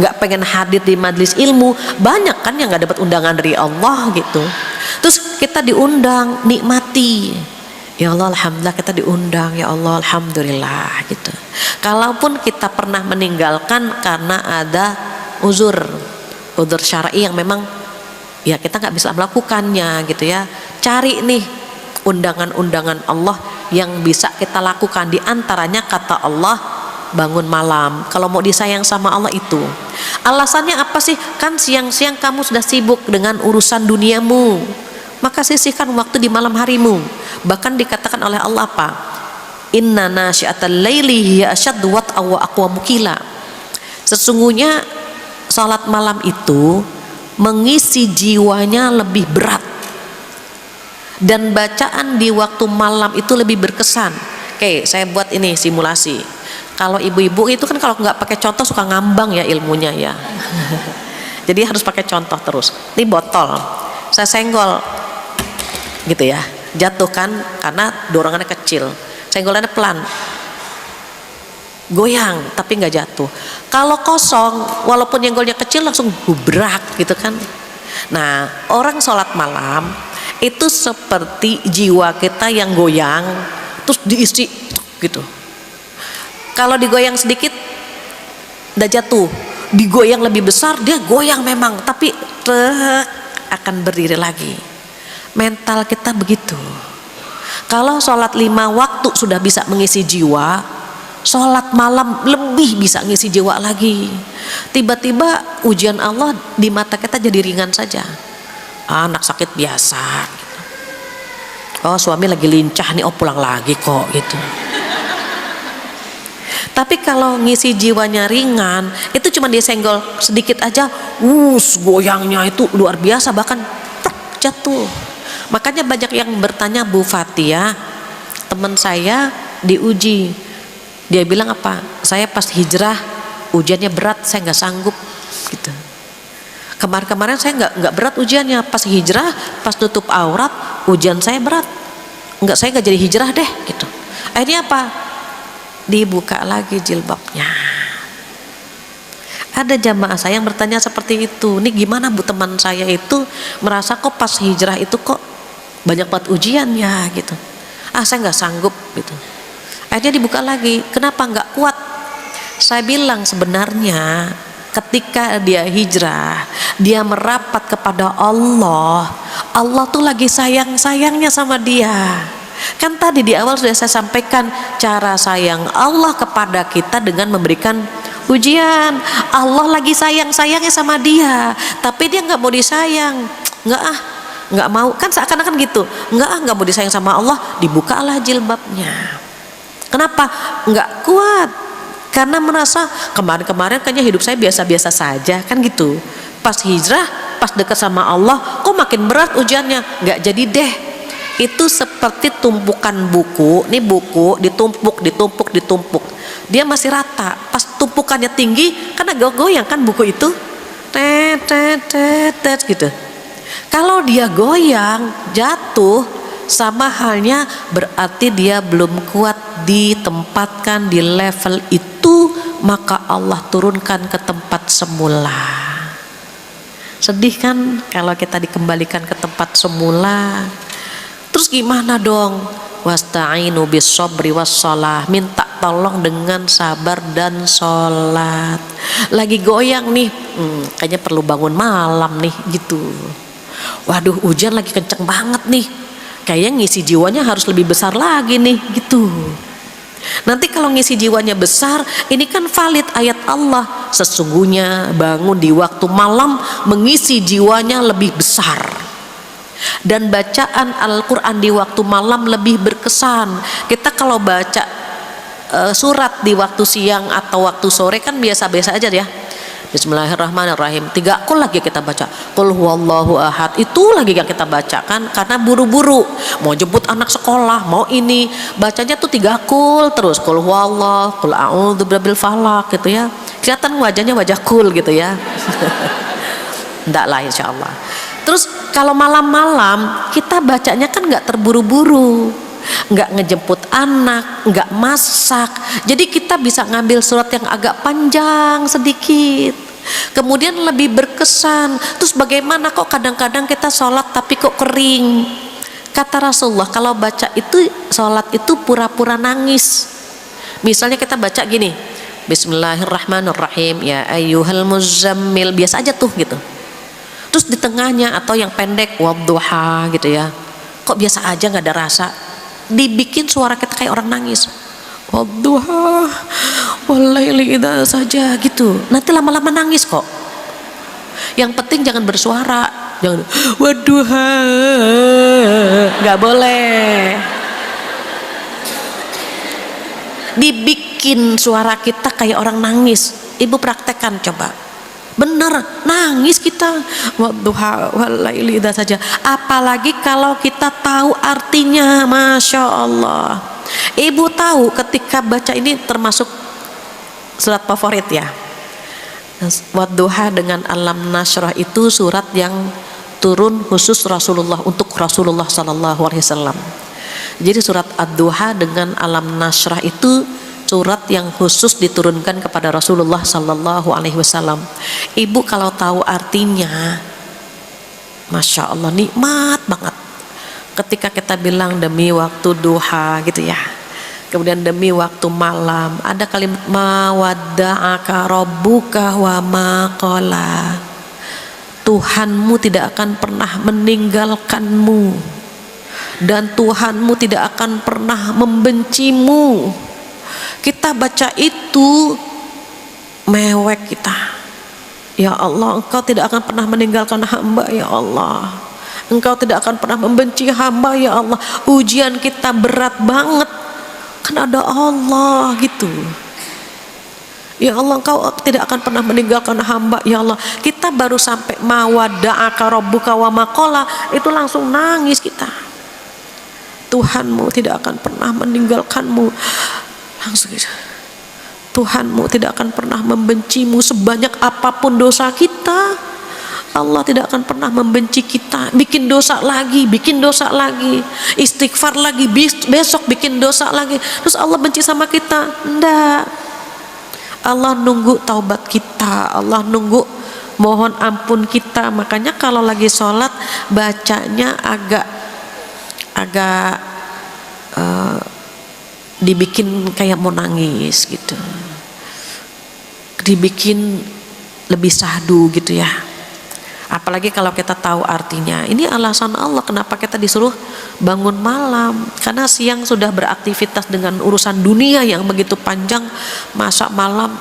nggak pengen hadir di majelis ilmu. Banyak kan yang nggak dapat undangan dari Allah gitu. Terus kita diundang, nikmati. Ya Allah alhamdulillah kita diundang, ya Allah alhamdulillah gitu. Kalaupun kita pernah meninggalkan karena ada uzur syar'i yang memang ya kita nggak bisa melakukannya gitu ya, cari nih undangan-undangan Allah yang bisa kita lakukan. Di antaranya kata Allah, bangun malam. Kalau mau disayang sama Allah itu alasannya apa sih? Kan siang-siang kamu sudah sibuk dengan urusan duniamu, maka sisihkan waktu di malam harimu. Bahkan dikatakan oleh Allah apa? Inna nasyi'atal laili hiya asyaddu wat'a wa aqwamu qila. Sesungguhnya salat malam itu mengisi jiwanya lebih berat, dan bacaan di waktu malam itu lebih berkesan. Oke, saya buat ini simulasi. Kalau ibu-ibu itu kan kalau nggak pakai contoh suka ngambang ya ilmunya ya. Jadi harus pakai contoh terus. Ini botol, saya senggol gitu ya, jatuhkan karena dorongannya kecil, senggolannya pelan, goyang tapi nggak jatuh. Kalau kosong, walaupun nyenggolnya kecil langsung gubrak gitu kan. Nah, orang sholat malam itu seperti jiwa kita yang goyang terus diisi gitu. Kalau digoyang sedikit udah jatuh, digoyang lebih besar dia goyang memang, tapi akan berdiri lagi. Mental kita begitu. Kalau sholat 5 waktu sudah bisa mengisi jiwa, sholat malam lebih bisa ngisi jiwa lagi. Tiba-tiba ujian Allah di mata kita jadi ringan saja. Anak sakit biasa gitu. Oh suami lagi lincah nih, oh pulang lagi kok gitu. Tapi kalau ngisi jiwanya ringan, itu cuma disenggol sedikit aja, goyangnya itu luar biasa, bahkan jatuh. Makanya banyak yang bertanya, Bu Fatia, teman saya diuji, dia bilang apa? Saya pas hijrah ujiannya berat, saya nggak sanggup gitu. Kemarin-kemarin saya nggak berat ujiannya, pas hijrah, pas tutup aurat ujian saya berat, saya nggak jadi hijrah deh gitu. Akhirnya apa? Dibuka lagi jilbabnya. Ada jamaah saya yang bertanya seperti itu. Nih gimana Bu, teman saya itu merasa kok pas hijrah itu kok banyak banget ujiannya gitu. Saya nggak sanggup gitu. Akhirnya dibuka lagi. Kenapa nggak kuat? Saya bilang sebenarnya ketika dia hijrah, dia merapat kepada Allah. Allah tuh lagi sayang-sayangnya sama dia. Kan tadi di awal sudah saya sampaikan cara sayang Allah kepada kita dengan memberikan ujian. Allah lagi sayang-sayangnya sama dia, tapi dia nggak mau disayang. Nggak mau, kan seakan-akan gitu. Nggak mau disayang sama Allah, dibukalah jilbabnya. Kenapa? Nggak kuat, karena merasa kemarin-kemarin kayaknya hidup saya biasa-biasa saja kan gitu. Pas hijrah, pas dekat sama Allah, kok makin berat ujiannya. Nggak jadi deh. itu seperti tumpukan buku. Ini buku ditumpuk, dia masih rata. Pas tumpukannya tinggi, kan agak goyang kan buku itu, tet gitu. Kalau dia goyang, jatuh, sama halnya berarti dia belum kuat ditempatkan di level itu, maka Allah turunkan ke tempat semula. Sedih kan kalau kita dikembalikan ke tempat semula. Terus gimana dong? Wasta'inu bis sabri wasshalah, minta tolong dengan sabar dan sholat. Lagi goyang nih, kayaknya perlu bangun malam nih gitu. Waduh, hujan lagi kenceng banget nih, kayaknya ngisi jiwanya harus lebih besar lagi nih gitu. Nanti kalau ngisi jiwanya besar, ini kan valid ayat Allah, sesungguhnya bangun di waktu malam mengisi jiwanya lebih besar, dan bacaan Al-Quran di waktu malam lebih berkesan. Kita kalau baca surat di waktu siang atau waktu sore kan biasa-biasa aja ya, Bismillahirrahmanirrahim, 3 kul lagi kita baca, Qul huwallahu ahad, itu lagi yang kita bacakan karena buru-buru mau jemput anak sekolah, mau ini, bacanya tuh 3 kul terus, Qul huwallah, Qul a'udzu birabbil falaq gitu ya. Kelihatan wajahnya wajah cool gitu ya. Enggak lah insyaallah. Terus kalau malam-malam kita bacanya kan nggak terburu-buru, nggak ngejemput anak, nggak masak, jadi kita bisa ngambil surat yang agak panjang sedikit, kemudian lebih berkesan. Terus bagaimana kok kadang-kadang kita sholat tapi kok kering? Kata Rasulullah, kalau baca itu sholat itu pura-pura nangis. Misalnya kita baca gini, Bismillahirrahmanirrahim, ya ayyuhal muzammil, biasa aja tuh gitu. Terus di tengahnya atau yang pendek wadduha gitu ya, kok biasa aja nggak ada rasa, dibikin suara kita kayak orang nangis, wadduha walaili idza saja gitu, nanti lama-lama nangis kok. Yang penting jangan bersuara, jangan wadduha, nggak boleh. Dibikin suara kita kayak orang nangis. Ibu praktekkan coba, bener nangis kita, wadduha walaili idza saja. Apalagi kalau kita tahu artinya, masya Allah. Ibu tahu ketika baca ini termasuk surat favorit ya, wadduha dengan alam nasyrah, itu surat yang turun khusus Rasulullah, untuk Rasulullah sallallahu alaihi wasallam. Jadi surat ad-duha dengan alam nasyrah itu surat yang khusus diturunkan kepada Rasulullah sallallahu alaihi wasallam. Ibu kalau tahu artinya, masya Allah, nikmat banget. Ketika kita bilang demi waktu duha gitu ya, kemudian demi waktu malam, ada kalimat mawadda'aka rabbuka wa ma qala, Tuhanmu tidak akan pernah meninggalkanmu dan Tuhanmu tidak akan pernah membencimu. Kita baca itu mewek kita, ya Allah, Engkau tidak akan pernah meninggalkan hamba, ya Allah, Engkau tidak akan pernah membenci hamba, ya Allah. Ujian kita berat banget kan ada Allah gitu, ya Allah, Engkau tidak akan pernah meninggalkan hamba, ya Allah. Kita baru sampai mawadda'aka rabbuka wa ma qala, itu langsung nangis kita. Tuhanmu tidak akan pernah meninggalkanmu, langsung gitu. Tuhanmu tidak akan pernah membencimu, sebanyak apapun dosa kita, Allah tidak akan pernah membenci kita. Bikin dosa lagi, istighfar lagi, besok bikin dosa lagi, terus Allah benci sama kita? Enggak. Allah nunggu taubat kita, Allah nunggu mohon ampun kita. Makanya kalau lagi sholat bacanya agak dibikin kayak mau nangis gitu, dibikin lebih sahdu gitu ya. Apalagi kalau kita tahu artinya. Ini alasan Allah kenapa kita disuruh bangun malam, karena siang sudah beraktivitas dengan urusan dunia yang begitu panjang, masa malam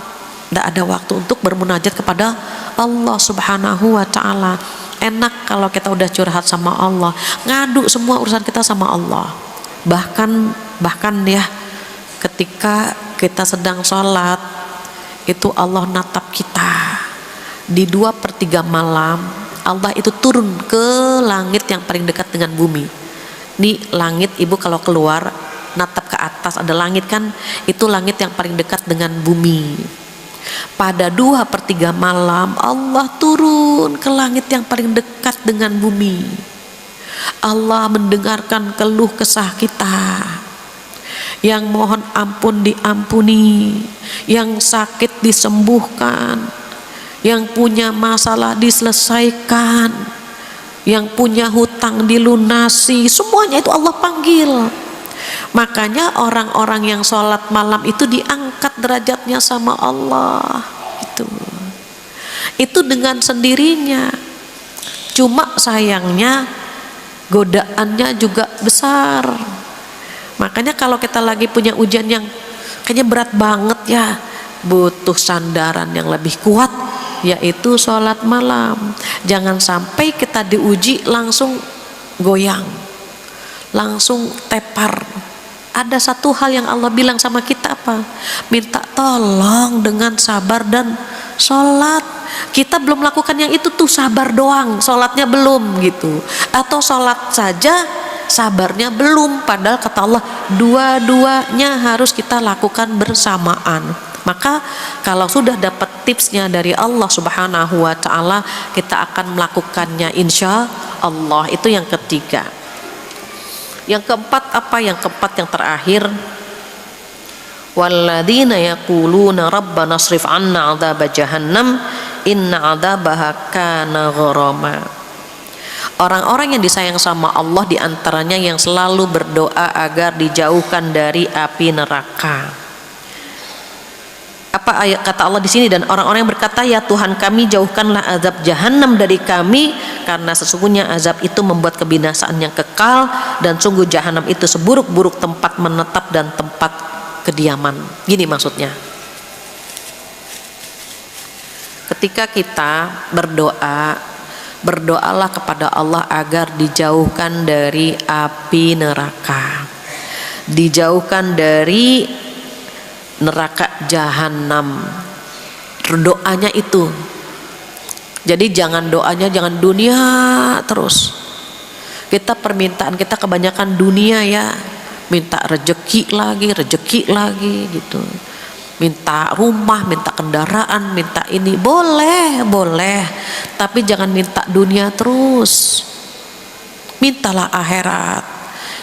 tidak ada waktu untuk bermunajat kepada Allah subhanahu wa ta'ala. Enak kalau kita udah curhat sama Allah, ngadu semua urusan kita sama Allah. Bahkan ya, ketika kita sedang sholat itu Allah natap kita di 2/3 malam. Allah itu turun ke langit yang paling dekat dengan bumi, Di langit, ibu kalau keluar natap ke atas ada langit kan, itu langit yang paling dekat dengan bumi. Pada 2/3 malam Allah turun ke langit yang paling dekat dengan bumi. Allah mendengarkan keluh kesah kita, yang mohon ampun diampuni, yang sakit disembuhkan, yang punya masalah diselesaikan, yang punya hutang dilunasi, semuanya itu Allah panggil. Makanya orang-orang yang sholat malam itu diangkat derajatnya sama Allah. Itu dengan sendirinya. Cuma sayangnya godaannya juga besar. Makanya kalau kita lagi punya ujian yang kayaknya berat banget ya, butuh sandaran yang lebih kuat, yaitu sholat malam. Jangan sampai kita diuji langsung goyang, langsung tepar. Ada satu hal yang Allah bilang sama kita apa? Minta tolong dengan sabar dan sholat. Kita belum melakukan yang itu tuh, sabar doang, sholatnya belum gitu. Atau sholat saja, sabarnya belum. Padahal kata Allah, dua-duanya harus kita lakukan bersamaan. Maka kalau sudah dapat tipsnya dari Allah Subhanahu wa ta'ala, kita akan melakukannya insya Allah. Itu yang ketiga. Yang keempat apa? Yang keempat, yang terakhir, walladzina yaquluna rabbana srif 'anna 'adzaba jahannam inna 'adzabaha kana gharama. Orang-orang yang disayang sama Allah diantaranya yang selalu berdoa agar dijauhkan dari api neraka. Apa ayat kata Allah di sini? Dan orang-orang yang berkata, ya Tuhan kami, jauhkanlah azab jahanam dari kami, karena sesungguhnya azab itu membuat kebinasaan yang kekal, dan sungguh jahanam itu seburuk-buruk tempat menetap dan tempat kediaman. Gini maksudnya, ketika kita berdoa, berdoalah kepada Allah agar dijauhkan dari api neraka, dijauhkan dari neraka jahanam. Doanya itu. Jadi jangan doanya jangan dunia terus. Kita permintaan kita kebanyakan dunia ya, minta rezeki lagi gitu. Minta rumah, minta kendaraan, minta ini, boleh, tapi jangan minta dunia terus. Mintalah akhirat,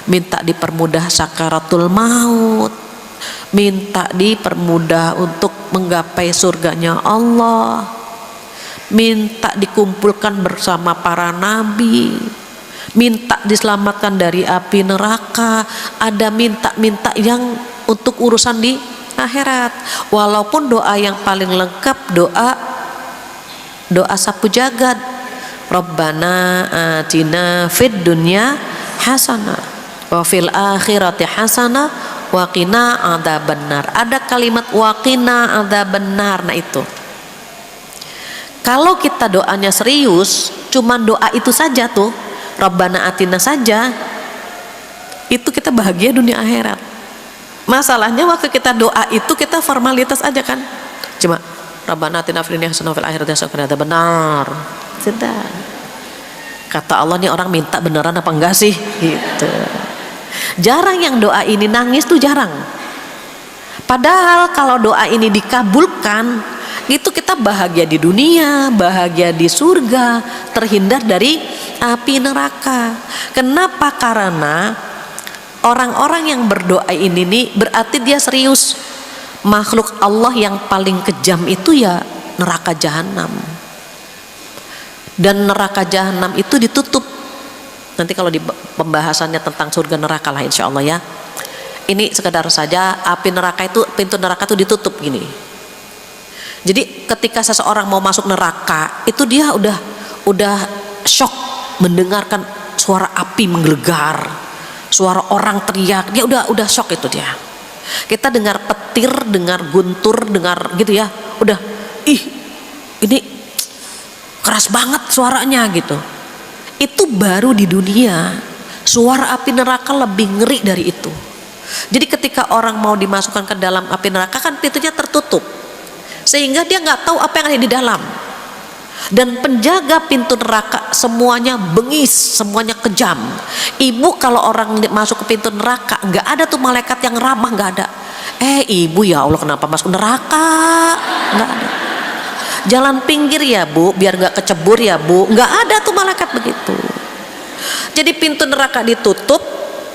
minta dipermudah sakaratul maut, minta dipermudah untuk menggapai surganya Allah, minta dikumpulkan bersama para nabi, minta diselamatkan dari api neraka. Ada minta-minta yang untuk urusan di akhirat. Walaupun doa yang paling lengkap doa sapu jagad, Rabbana atina fid dunya hasanah wa fil akhirati hasanah wa qina adzabannar. Ada kalimat wa qina adzabannar. Nah itu, kalau kita doanya serius, cuman doa itu saja tuh, Rabbana atina saja, itu kita bahagia dunia akhirat. Masalahnya waktu kita doa itu kita formalitas aja kan, cuma Rabbana atina fid dunya hasanah wa fil akhirati hasanah wa qina adzabannar. Sudah. Kata Allah, nih orang minta beneran apa enggak sih gitu. Jarang yang doa ini nangis tuh, jarang. Padahal kalau doa ini dikabulkan, itu kita bahagia di dunia, bahagia di surga, terhindar dari api neraka. Kenapa? Karena orang-orang yang berdoa ini nih berarti dia serius. Makhluk Allah yang paling kejam itu ya neraka jahanam. Dan neraka jahanam itu ditutup. Nanti kalau di pembahasannya tentang surga neraka lah insya Allah ya. Ini sekedar saja, api neraka itu, pintu neraka itu ditutup gini. Jadi ketika seseorang mau masuk neraka itu dia udah shock mendengarkan suara api menggelegar, suara orang teriak, dia udah shock itu dia. Kita dengar petir, dengar guntur, dengar gitu ya, udah ini keras banget suaranya gitu. Itu baru di dunia. Suara api neraka lebih ngeri dari itu. Jadi ketika orang mau dimasukkan ke dalam api neraka kan pintunya tertutup, sehingga dia nggak tahu apa yang ada di dalam. Dan penjaga pintu neraka semuanya bengis, semuanya kejam. Ibu kalau orang masuk ke pintu neraka, nggak ada tuh malaikat yang ramah, nggak ada. Ibu ya Allah kenapa masuk neraka? Nggak ada. Jalan pinggir ya Bu, biar nggak kecebur ya Bu, nggak ada tuh malaikat begitu. Jadi pintu neraka ditutup,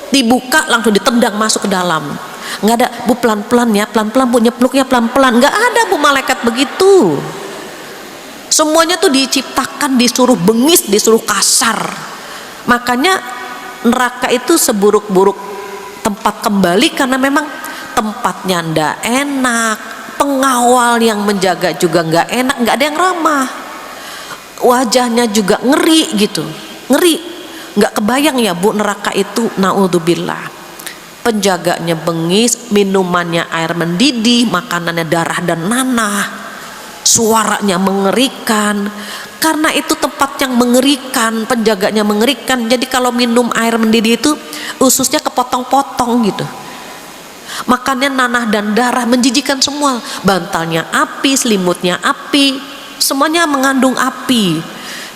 dibuka langsung ditendang masuk ke dalam. Nggak ada Bu, pelan-pelan ya, pelan-pelan Bu, nyepluknya pelan-pelan. Nggak ada Bu malaikat begitu. Semuanya tuh diciptakan disuruh bengis, disuruh kasar. Makanya neraka itu seburuk-buruk tempat kembali karena memang tempatnya ndak enak, pengawal yang menjaga juga nggak enak, nggak ada yang ramah, wajahnya juga ngeri gitu, ngeri. Nggak kebayang ya Bu neraka itu, naudzubillah. Penjaganya bengis, minumannya air mendidih, makanannya darah dan nanah, suaranya mengerikan. Karena itu tempat yang mengerikan, penjaganya mengerikan. Jadi kalau minum air mendidih itu ususnya kepotong-potong gitu, makannya nanah dan darah, menjijikan semua. Bantalnya api, selimutnya api, semuanya mengandung api.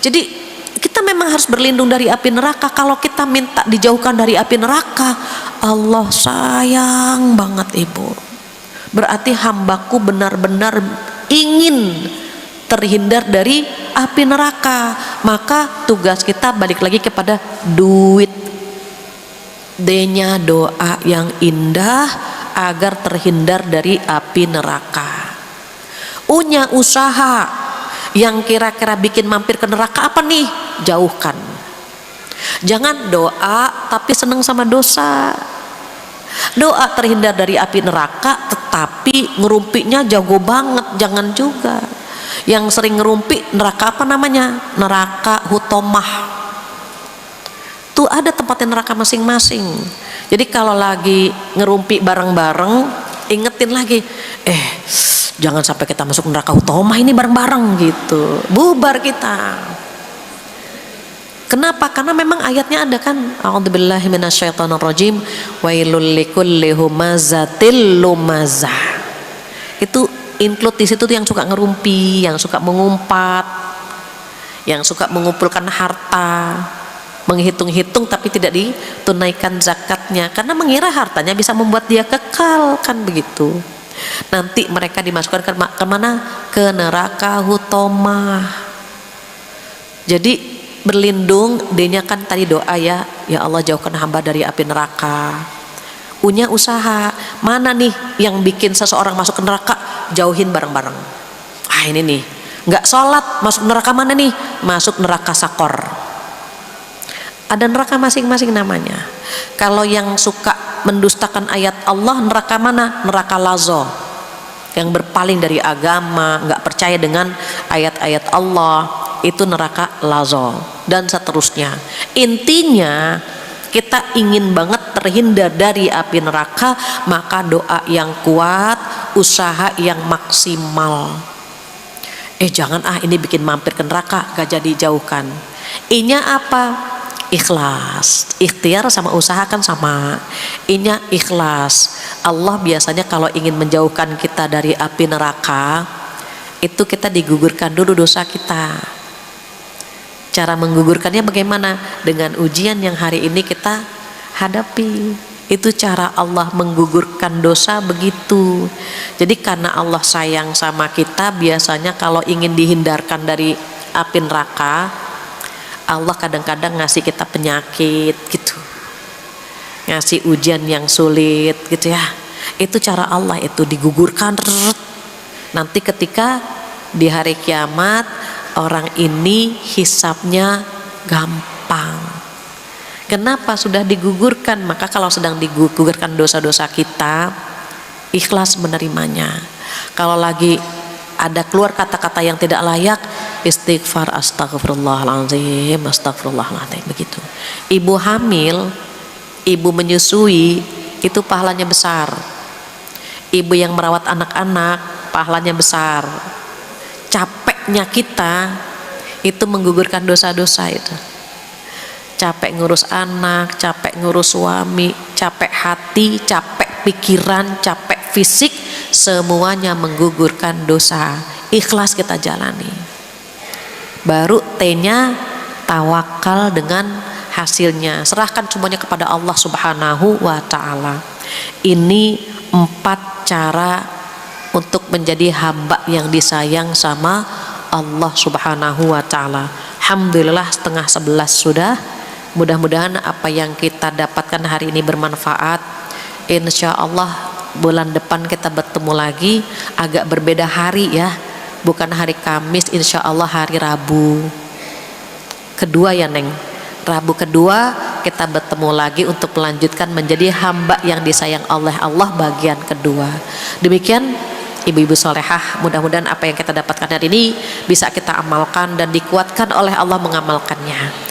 Jadi kita memang harus berlindung dari api neraka. Kalau kita minta dijauhkan dari api neraka, Allah sayang banget Ibu. Berarti hambaku benar-benar ingin terhindar dari api neraka. Maka tugas kita balik lagi kepada duit. D-nya doa yang indah agar terhindar dari api neraka. U-nya usaha yang kira-kira bikin mampir ke neraka apa nih? Jauhkan. Jangan doa tapi seneng sama dosa. Doa terhindar dari api neraka tetapi ngerumpiknya jago banget, jangan juga. Yang sering ngerumpik neraka apa namanya? Neraka hutomah. Tuh ada tempatnya neraka masing-masing. Jadi kalau lagi ngerumpi bareng-bareng, ingetin lagi, jangan sampai kita masuk neraka hutomah ini bareng-bareng gitu, bubar kita. Kenapa? Karena memang ayatnya ada kan, a'udzubillahi minasyaitonirrajim, wailul likulli humazatil lumazah. Itu include di situ tuh yang suka ngerumpi, yang suka mengumpat, yang suka mengumpulkan harta, menghitung-hitung tapi tidak ditunaikan zakatnya karena mengira hartanya bisa membuat dia kekal, kan begitu. Nanti mereka dimasukkan ke mana? Ke neraka hutomah. Jadi berlindung, D-nya kan tadi doa ya Allah jauhkan hamba dari api neraka. U-nya usaha, mana nih yang bikin seseorang masuk ke neraka, jauhin bareng-bareng. Ini nih, nggak sholat masuk neraka mana nih? Masuk neraka sakor. Ada neraka masing-masing namanya. Kalau yang suka mendustakan ayat Allah, neraka mana? Neraka lazo, yang berpaling dari agama, nggak percaya dengan ayat-ayat Allah, itu neraka lazo, dan seterusnya. Intinya kita ingin banget terhindar dari api neraka, maka doa yang kuat, usaha yang maksimal. Jangan ini bikin mampir ke neraka, gak jadi jauhkan. I-nya apa? Ikhlas. Ikhtiar sama usaha kan sama. I-nya ikhlas. Allah biasanya kalau ingin menjauhkan kita dari api neraka, itu kita digugurkan dulu dosa kita. Cara menggugurkannya bagaimana? Dengan ujian yang hari ini kita hadapi. Itu cara Allah menggugurkan dosa begitu. Jadi karena Allah sayang sama kita, biasanya kalau ingin dihindarkan dari api neraka, Allah kadang-kadang ngasih kita penyakit gitu, ngasih ujian yang sulit gitu ya. Itu cara Allah, itu digugurkan. Nanti ketika di hari kiamat, orang ini hisabnya gampang. Kenapa? Sudah digugurkan. Maka kalau sedang digugurkan dosa-dosa kita, ikhlas menerimanya. Kalau lagi ada keluar kata-kata yang tidak layak, istighfar, astagfirullahaladzim, astagfirullahaladzim, begitu. Ibu hamil, ibu menyusui, itu pahalanya besar. Ibu yang merawat anak-anak, pahalanya besar. Capeknya kita itu menggugurkan dosa-dosa itu. Capek ngurus anak, capek ngurus suami, capek hati, capek pikiran, capek fisik, semuanya menggugurkan dosa. Ikhlas kita jalani. Baru T-nya tawakal dengan hasilnya. Serahkan semuanya kepada Allah Subhanahu wa Ta'ala. Ini 4 cara untuk menjadi hamba yang disayang sama Allah Subhanahu wa Ta'ala. Alhamdulillah setengah 11 sudah. Mudah-mudahan apa yang kita dapatkan hari ini bermanfaat. Insya Allah bulan depan kita bertemu lagi, agak berbeda hari ya, bukan hari Kamis, insya Allah hari Rabu kedua ya Neng. Rabu kedua kita bertemu lagi untuk melanjutkan menjadi hamba yang disayang oleh Allah bagian kedua. Demikian ibu-ibu solehah, mudah-mudahan apa yang kita dapatkan hari ini bisa kita amalkan dan dikuatkan oleh Allah mengamalkannya.